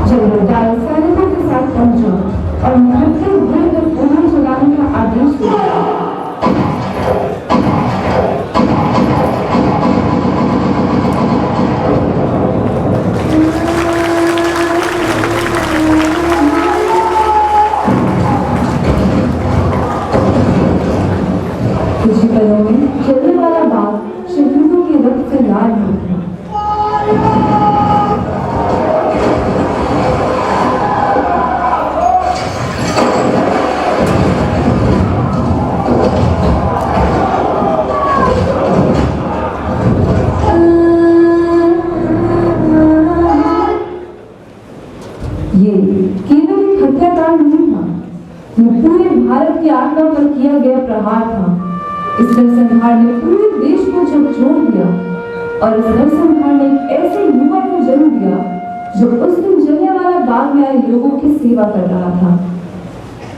I: जनरल डायर सैनिकों के साथ पहुंचा और निकलते हुए गोली चलाने का आदेश दिया। कुछ ही पलों में जलने वाला बाग शहीदों के रक्त से लाल हो गया। ये केवल एक हत्याकांड नहीं था, ये पूरे भारत की आत्मा पर किया गया प्रहार था। इस नरसंहार ने पूरे देश को झकझोर दिया और इस नरसंहार ने एक ऐसे युवा को जन्म दिया जो उस दिन जलियांवाला बाग में आए लोगों की सेवा कर रहा था।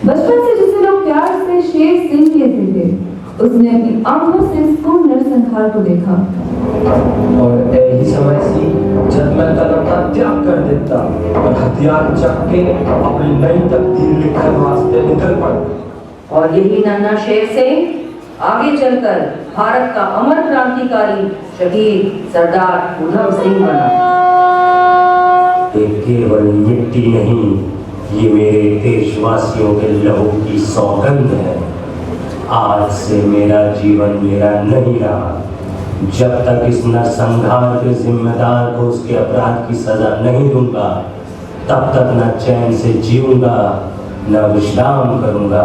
I: बचपन से जिसे लोग प्यार से शेर सिंह कहते थे, उसने अपनी आंखों से इस पूर्ण नरसंहार को देखा।
K: और यही समय सी जब मैं कलम का त्याग कर देता और हथियार चक के अपनी नई तकदीर लिखने वास्ते निकल पड़ा।
L: और यही नन्हा शेर सिंह आगे चलकर भारत का अमर क्रांतिकारी शहीद सरदार उधम सिंह बना।
K: ये केवल मिट्टी नहीं, ये मेरे देशवासियों के लहू की सौगंध है। आज से मेरा जीवन मेरा नहीं रहा। जब तक इस नरसंहार के जिम्मेदार को उसके अपराध की सजा नहीं दूंगा, तब तक न चैन से जीऊंगा न विश्राम करूंगा।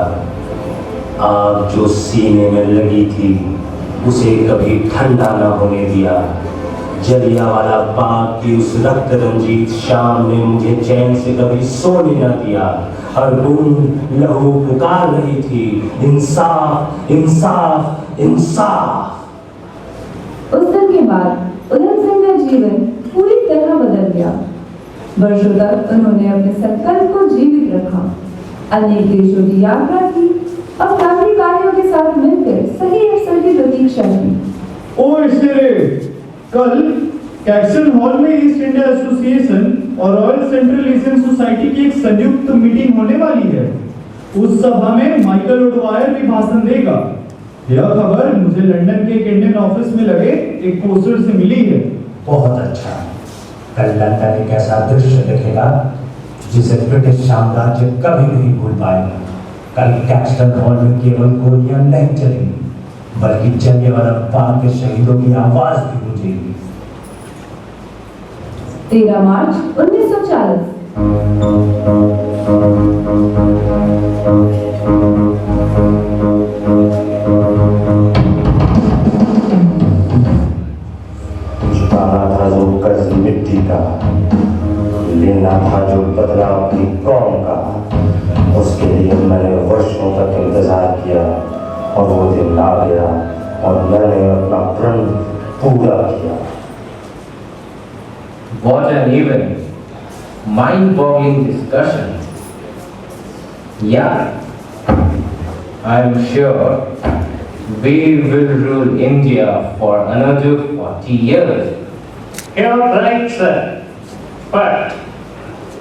K: आग जो सीने में लगी थी उसे कभी ठंडा न होने दिया। जलियांवाला बाग की उस रक्त रंजीत शाम ने मुझे चैन से कभी सोने न दिया। हर बूंद लहू पुकार रही थी, इंसाफ इंसाफ इंसाफ।
I: उस दिन के बाद उधम सिंह का जीवन पूरी तरह बदल गया। वर्षों तक उन्होंने अपने संकल्प को जीवित रखा, अनेक देशों की यात्रा की और क्रांतिकारियों के साथ मिलकर सही अवसर की प्रतीक्षा की।
B: ओ इसलिए कल कैक्सन हॉल में ईस्ट इंडिया एसोसिएशन और रॉयल सेंट्रल एशियन सोसाइटी की एक संयुक्त मीटिंग होने वाली है। उस सभा में माइकल ओडवायर भी भाषण देगा। यह खबर मुझे लंदन के एक इंडियन ऑफिस में लगे एक पोस्टर से मिली है।
K: बहुत अच्छा। कल लंदन एक ऐसा दृश्य दिखेगा जिसे ब्रिटिश साम्राज्य कभी नहीं भूल पाएगा। कल कैक्सन हॉल में केवल गोलियां नहीं चलेंगी, बल्कि जलियांवाला बाग के शहीदों की आवाज भी गूंजेगी।
I: 13 मार्च 1940।
K: चुकाना था जो कर्ज मिट्टी का, लेना था जो बदला अपनी कौम का। उसके लिए मैंने वर्षों तक इंतजार किया और वो दिन आ गया और मैंने अपना प्रण पूरा किया।
F: What an event! Mind-boggling discussion. Yeah, I'm sure we will rule India for another 40 years.
D: You're right, sir. But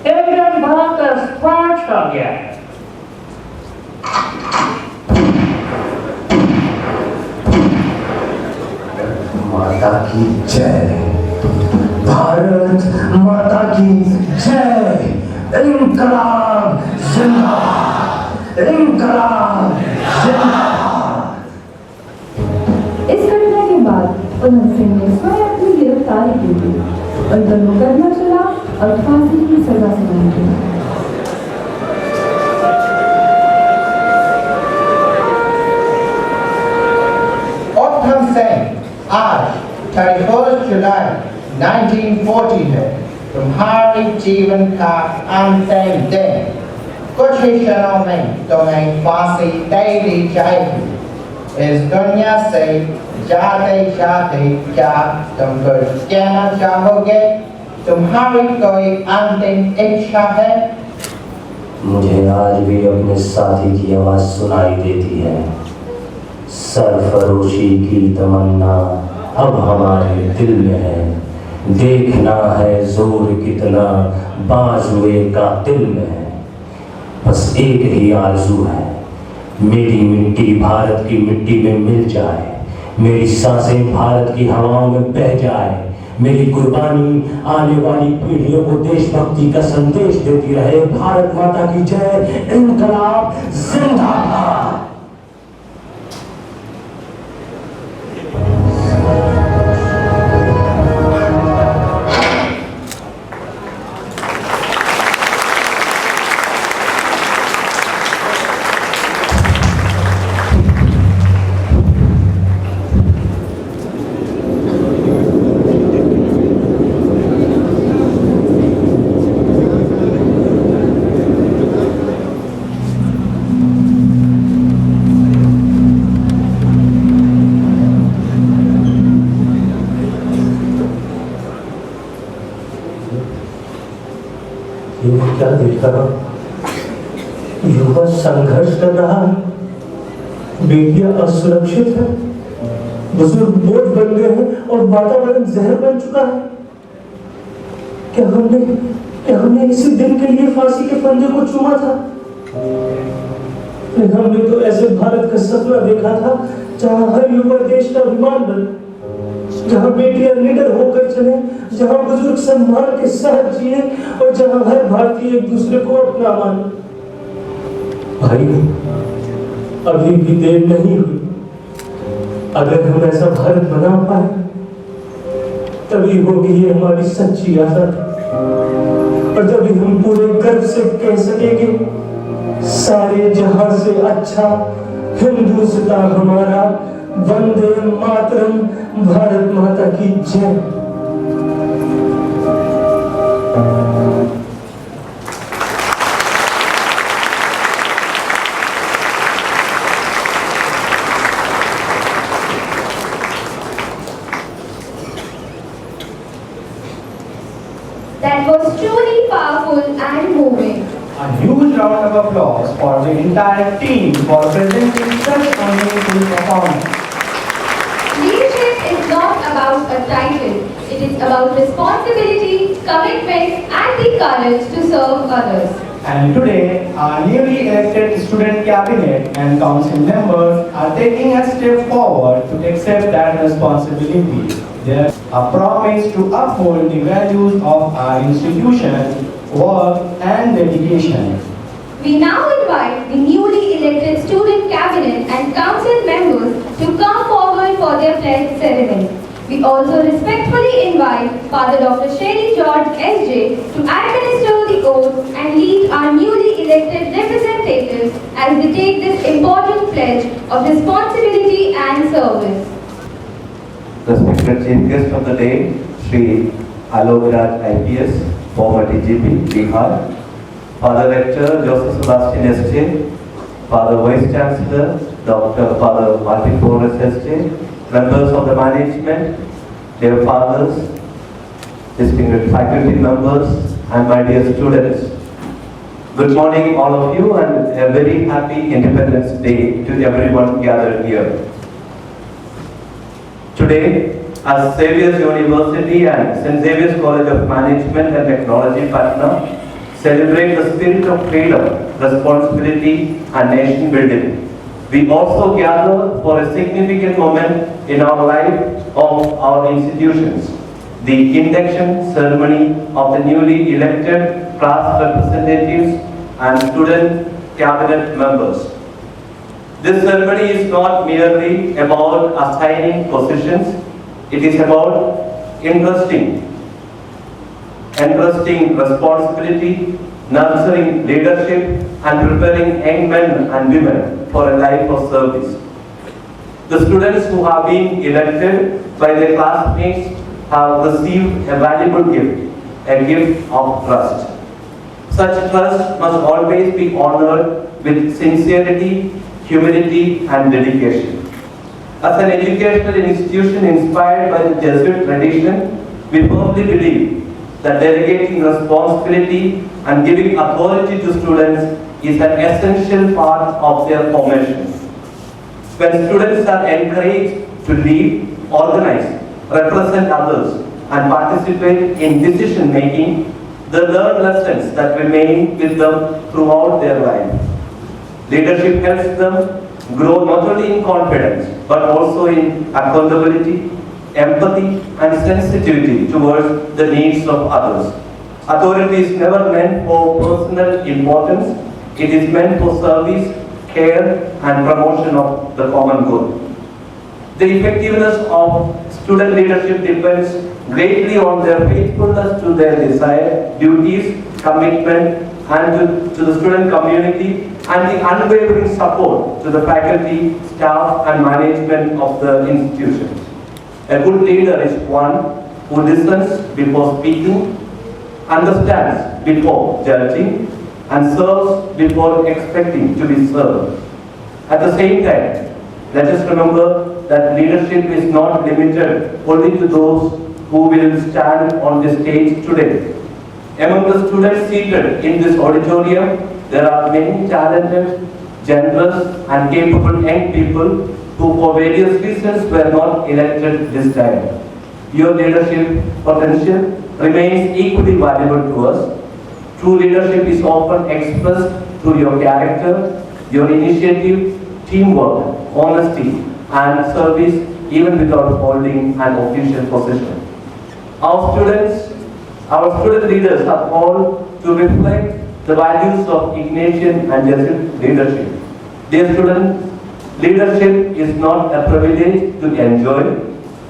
D: Indian भाग का स्पर्श हो गया।
K: माता की जय, भारत माता की जय। इंकलाब जिंदाबाद, इंकलाब जिंदाबाद।
I: इस घटना के बाद उधम सिंह ने स्वयं अपनी गिरफ्तारी की थी। उन पर मुकदमा चला और फांसी की सजा सुनाई गई।
J: उधम सिंह, आज 31 जुलाई 1940 है तुम्हारे जीवन का अंतिम दिन। कुछ ही क्षणों में तुम्हें फांसी दे दी जाएगी। इस दुनिया से जाते जाते क्या तुम कुछ कहना चाहोगे? तुम्हारी कोई अंतिम इच्छा है?
K: मुझे आज भी अपने साथी की आवाज सुनाई देती है। सरफरोशी की तमन्ना अब हमारे दिल में है, देखना है जोर कितना बाजुए का दिल में है। बस एक ही आरज़ू है, मेरी मिट्टी भारत की मिट्टी में मिल जाए, मेरी सांसें भारत की हवाओं में बह जाए, मेरी कुर्बानी आने वाली पीढ़ियों को देशभक्ति का संदेश देती रहे। भारत माता की जय, इनकलाब जिंदाबाद। क्या देख रहा हूं? युवा संघर्ष कर रहा है, बेटियां असुरक्षित है, बुजुर्ग बोझ बन गए हैं और वातावरण जहर बन चुका है। क्या हमने इसी दिन के लिए फांसी के फंदे को चूमा था? हमने तो ऐसे भारत का सपना देखा था जहां हर युवा देश का अभिमान बने, जहां बेटियां निडर होकर चले, जहां बुजुर्ग सम्मान के साथ जिए और जहां हर भारतीय एक दूसरे को अपना माने। भाई, अभी भी देर नहीं हुई। अगर हम ऐसा भारत बना पाए तभी होगी ये हमारी सच्ची आजादी, और तभी हम पूरे गर्व से कह सकेंगे, सारे जहां से अच्छा हिंदुस्तान हमारा, वंदे मातरम, भारत माता की जय।
C: That was truly powerful and moving.
B: A huge round of applause for the entire team for presenting such amazing performance.
C: Leadership is not about a title. It is about responsibility, commitment, and the courage to serve others.
B: And today, our newly elected student cabinet and council members are taking a step forward to accept that responsibility. They are promised to uphold the values of our institution, work and dedication.
C: We now invite the newly elected student cabinet and council members to come forward for their pledge ceremony. We also respectfully invite Father Dr. Sherry George S.J. to administer the oath and lead our newly elected representatives as they take this important pledge of responsibility and service.
M: Respected chief guest of the day, Shri Alok Raj IPS, former DGP, Bihar, Father Rector Joseph Sebastian S.J., Father Vice Chancellor Dr. Father Martin Boris S.J., members of the management, dear fathers, distinguished faculty members, and my dear students. Good morning all of you, and a very happy Independence Day to everyone gathered here. Today, as Xavier's University and St. Xavier's College of Management and Technology, Patna, celebrate the spirit of freedom, responsibility, and nation building. We also gather for a significant moment in our life of our institutions, the induction ceremony of the newly elected class representatives and student cabinet members. This ceremony is not merely about assigning positions, it is about entrusting responsibility, nurturing leadership, and preparing young men and women for a life of service. The students who have been elected by their classmates have received a valuable gift, a gift of trust. Such trust must always be honored with sincerity, humility, and dedication. As an educational institution inspired by the Jesuit tradition, we firmly believe that delegating responsibility and giving authority to students is an essential part of their formation. When students are encouraged to lead, organize, represent others, and participate in decision making, they learn lessons that remain with them throughout their life. Leadership helps them grow not only in confidence, but also in accountability, empathy, and sensitivity towards the needs of others. Authority is never meant for personal importance. It is meant for service, care, and promotion of the common good. The effectiveness of student leadership depends greatly on their faithfulness to their desired duties, commitment, and to the student community, and the unwavering support to the faculty, staff, and management of the institution. A good leader is one who listens before speaking, understands before judging, and serves before expecting to be served. At the same time, let us remember that leadership is not limited only to those who will stand on the stage today. Among the students seated in this auditorium, there are many talented, generous, and capable young people who for various reasons were not elected this time. Your leadership potential remains equally valuable to us. True leadership is often expressed through your character, your initiative, teamwork, honesty, and service, even without holding an official position. Our student leaders are called to reflect the values of Ignatian and Jesuit leadership. Dear students, leadership is not a privilege to enjoy,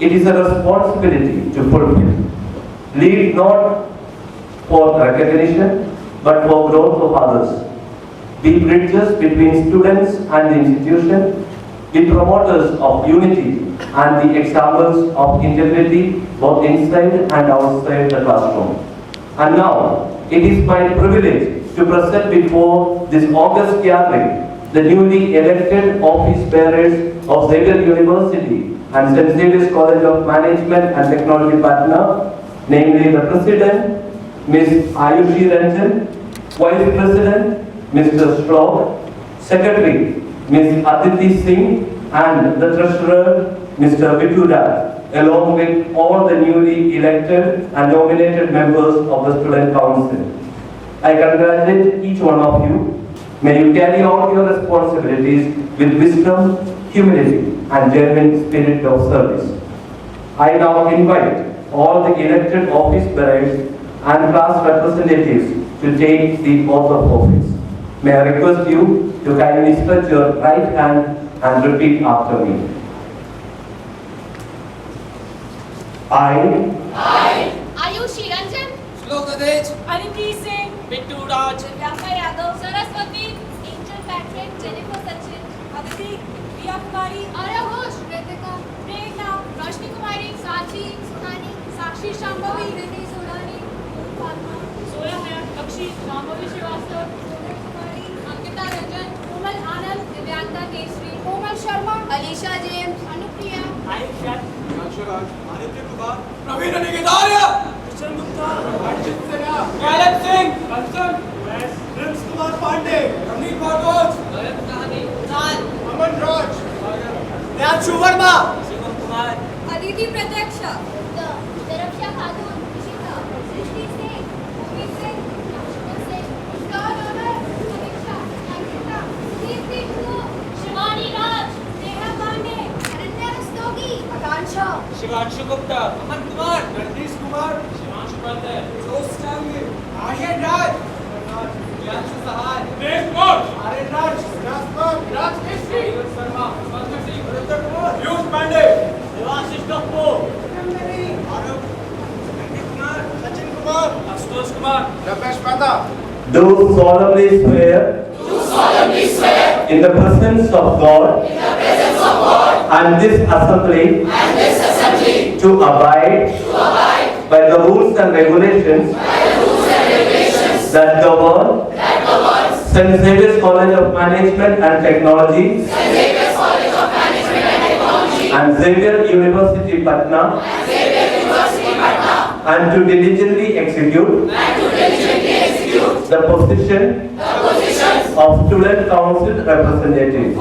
M: it is a responsibility to fulfill. Lead not for recognition, but for growth of others. Be bridges between students and the institution. Be promoters of unity and the examples of integrity both inside and outside the classroom. And now, it is my privilege to present before this august gathering the newly elected office bearers of Xavier University and St. Xavier's College of Management and Technology, Patna, namely the President, Ms. Ayushi Ranjan, Vice President, Mr. Shlok, Secretary, Ms. Aditi Singh, and the Treasurer, Mr. Vituda, along with all the newly elected and nominated members of the Student Council. I congratulate each one of you. May you carry out your responsibilities with wisdom, humility, and genuine spirit of service. I now invite all the elected office bearers and class representatives to take the oath of office. May I request you to kindly stretch your right hand and repeat after me. I,
N: Ayushi Ranjan,
O: Shlok Adej,
N: Aditi Singh,
O: Bittu Raj,
N: Vyasa Yadav, Saraswati, Angel Patrick, Jennifer Sachin, Aditi, Priya Kumari, Arya Ghosh, Ritika, Prerna, Roshni Kumari, Sachi, Sunani, Sakshi Shambhavi, Riddhi Surani, Padma, Soya Hayat, Lakshi, Shambhavi Srivastava, Sonia Kumari, Ankita Ranjan, Komal Anand, Divyanta Kesri, Komal Sharma, Alisha James, Anupriya,
O: Aisha, Aksharaj, Aditya Kumar, Praveen Nigedaria, Kishan Gupta, Arjit Sena, Galan Singh, Kansan, Prince Kumar Pandey, Ramneet Bhargava, Layat Kahani, Sal, Aman Raj, Yachu Verma, Shivam Kumar,
N: Aditi Pratyaksha, Daraksha Khatun, Ishita, Srishti Singh, Bhumi Singh, Lakshman Singh, John Omer, Anisha, Ankita, Deepti Guru, Shivani Raj, Neha Pandey, Aranya Rastogi, Akansha,
O: Shivanshu Gupta, Aman Kumar, Nandis Kumar, Shivanshu Pandey, Jose Stanley, Aryan Raj, Yanshu Sahai, Dev Ghosh, Aryan Raj, Raj Keshri, Sharma, Pankaj Singh, Vrinder Kumar, Piyush Pandey, Devashish Kapoor, Arup, Sandeep Kumar, Sachin Kumar, Ashutosh Kumar, Ramesh Panda.
M: do solemnly swear in the presence of God and this assembly to abide by the rules and regulations that govern St. Xavier's College of Management and Technology and Xavier University, Patna, and to diligently execute the position of Student Council Representative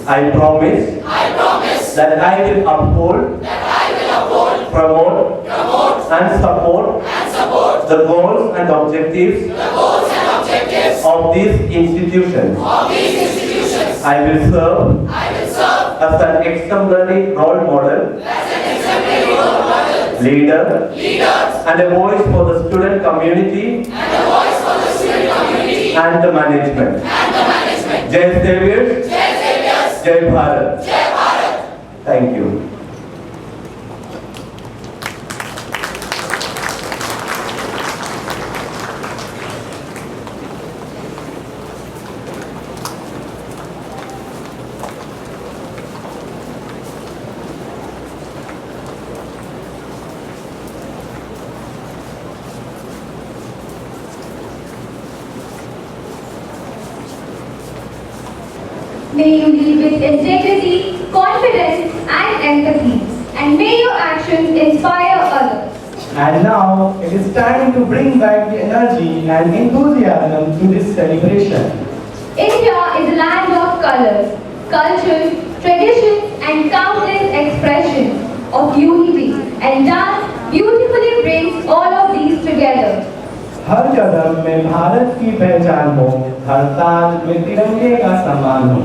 M: I promise that I will uphold, promote, and support the goals and objectives of these institutions. I will serve as an exemplary role model, leader, and a voice for the student community and the management. Jai Saviors, Jai Bharat. Thank you.
C: May you lead with integrity, confidence, and empathy. And may your actions inspire others.
B: And now it is time to bring back the energy and enthusiasm to this celebration.
C: India is a land of colors, cultures, traditions, and countless expressions of unity. And dance beautifully brings all of these together.
B: हर कदम में भारत की पहचान हो, हर ताल में तिरंगे का सम्मान हो।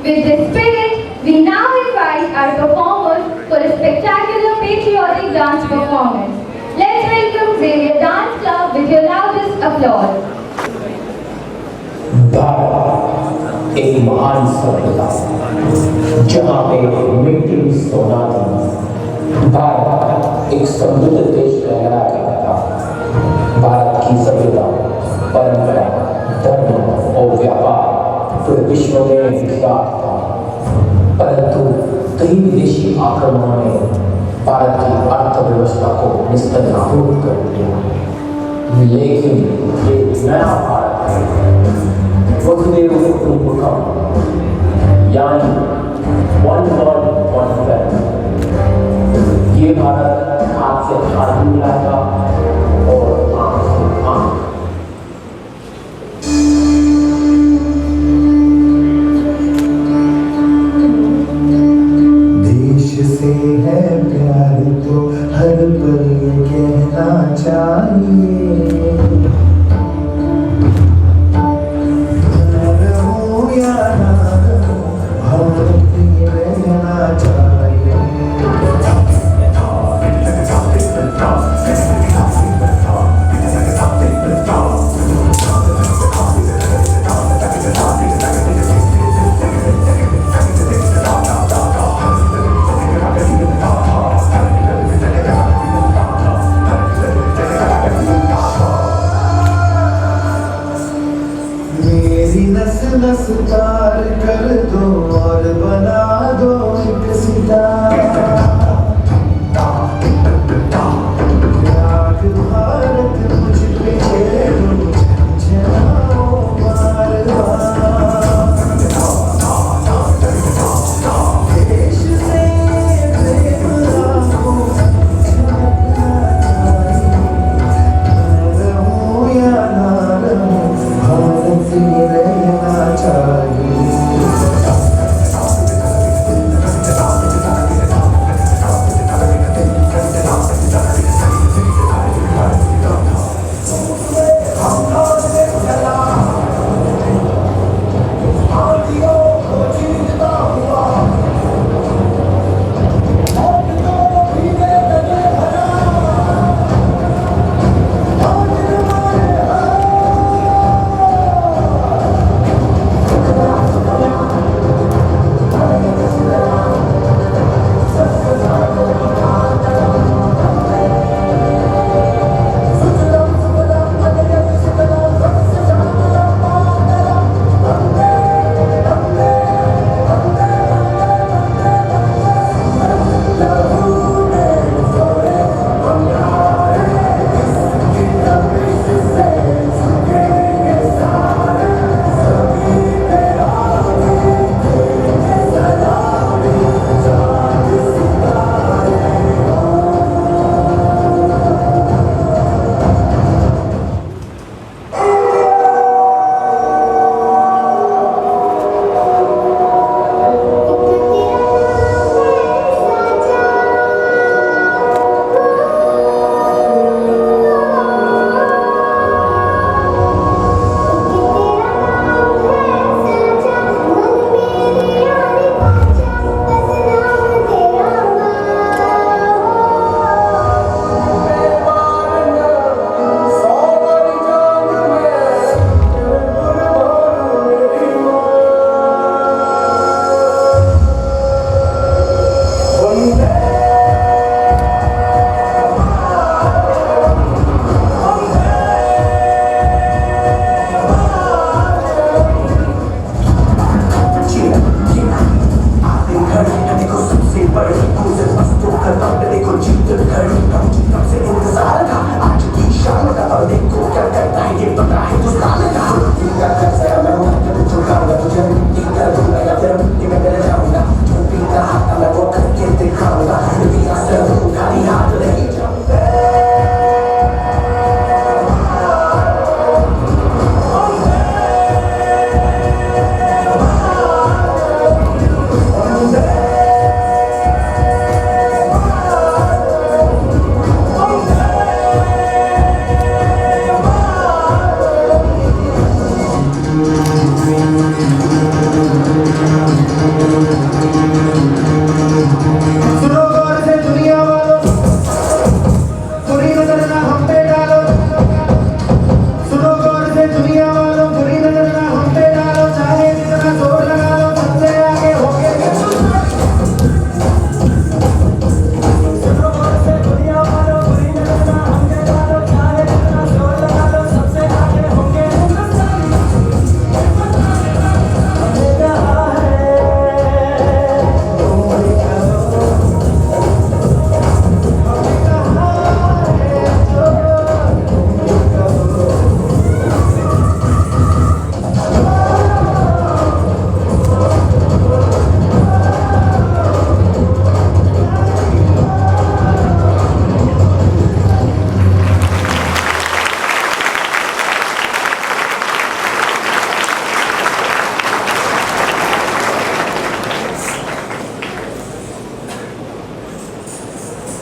C: With this spirit, we now invite our performers for a spectacular patriotic dance performance. Let's welcome Xavier Dance Club with your loudest applause.
K: Bharat एक महान सभ्यता जहाँ पे मिट्टी सोना थी। भारत एक समृद्ध देश कहलाया जाता था। भारत की सभ्यता, परंपरा, धर्म और व्यापार पूरे विश्व में विख्यात था। परंतु कई विदेशी आक्रमणों ने भारत की अर्थव्यवस्था को निस्तनाबूद कर दिया। लेकिन ये नया भारत है, वसुदेव कुटुंबकम, यानी वन वर्ल्ड वन फैमिली। ये भारत हाथ से हाथ मिलाएगा और आंख से आंख।
P: देश से है प्यार तो हर पल ये कहना चाहिए।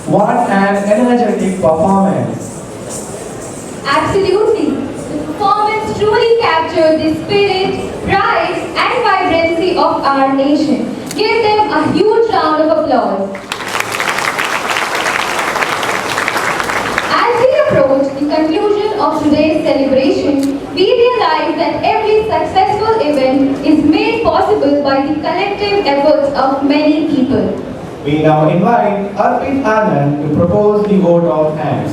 B: What an energetic performance!
C: Absolutely. The performance truly captured the spirit, pride and vibrancy of our nation. Give them a huge round of applause. As we approach the conclusion of today's celebration, we realize that every successful event is made possible by the collective efforts of many people.
B: We now invite Arpit Anand to propose the vote of thanks.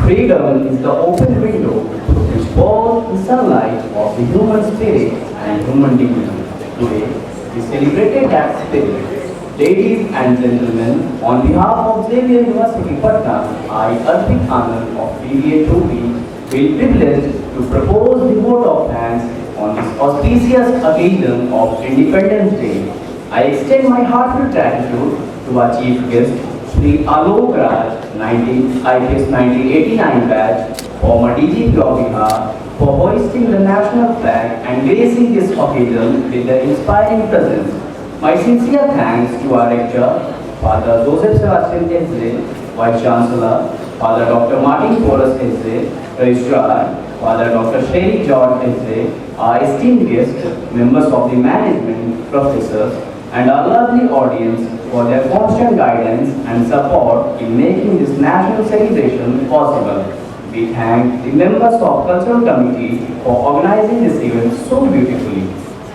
Q: Freedom is the open window through which both the sunlight of the human spirit and human dignity. Today, we celebrated that spirit. Ladies and gentlemen, on behalf of Xavier University, Patna, I, Arpit Anand of BBA 2B, feel privileged to propose the vote of thanks on this auspicious occasion of Independence Day. I extend my heartfelt gratitude to our chief guest, Shri Alok Raj, IPS 1989 batch, former DGP of Bihar, for hoisting the national flag and gracing this occasion with their inspiring presence. My sincere thanks to our rector, Father Joseph Sebastian S.J., Vice Chancellor, Father Dr. Martin Porras S.J., Registrar, Father Dr. Sherry George S.J., our esteemed guests, members of the management, professors, and our lovely audience for their constant guidance and support in making this national celebration possible. We thank the members of Cultural Committee for organizing this event so beautifully.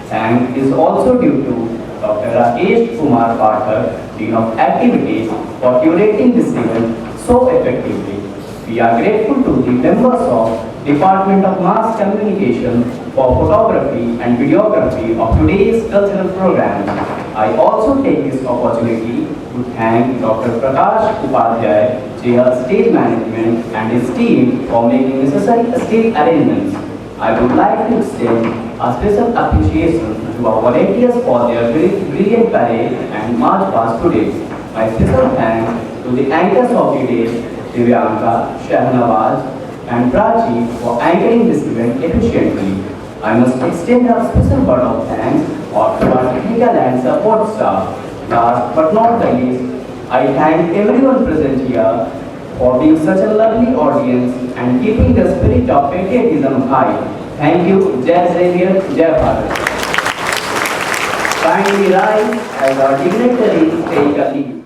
Q: Thanks is also due to Dr. Rakesh Kumar Pathak, Dean of Activities, for curating this event so effectively. We are grateful to the members of Department of Mass Communication for photography and videography of today's cultural program. I also take this opportunity to thank Dr. Prakash Upadhyay, Chair Stage Management and his team for making necessary stage arrangements. I would like to extend a special appreciation to our volunteers for their brilliant parade and march past today. My special thanks to the anchors of the day, Divyanka, Shahnawaz, and Prachi for anchoring this event efficiently. I must extend a special word of thanks to our technical and support staff. Last but not the least, I thank everyone present here for being such a lovely audience and keeping the spirit of patriotism high. Thank you, Jai Xavier, Jai Bharat. Kindly rise as our dignitaries take a leave.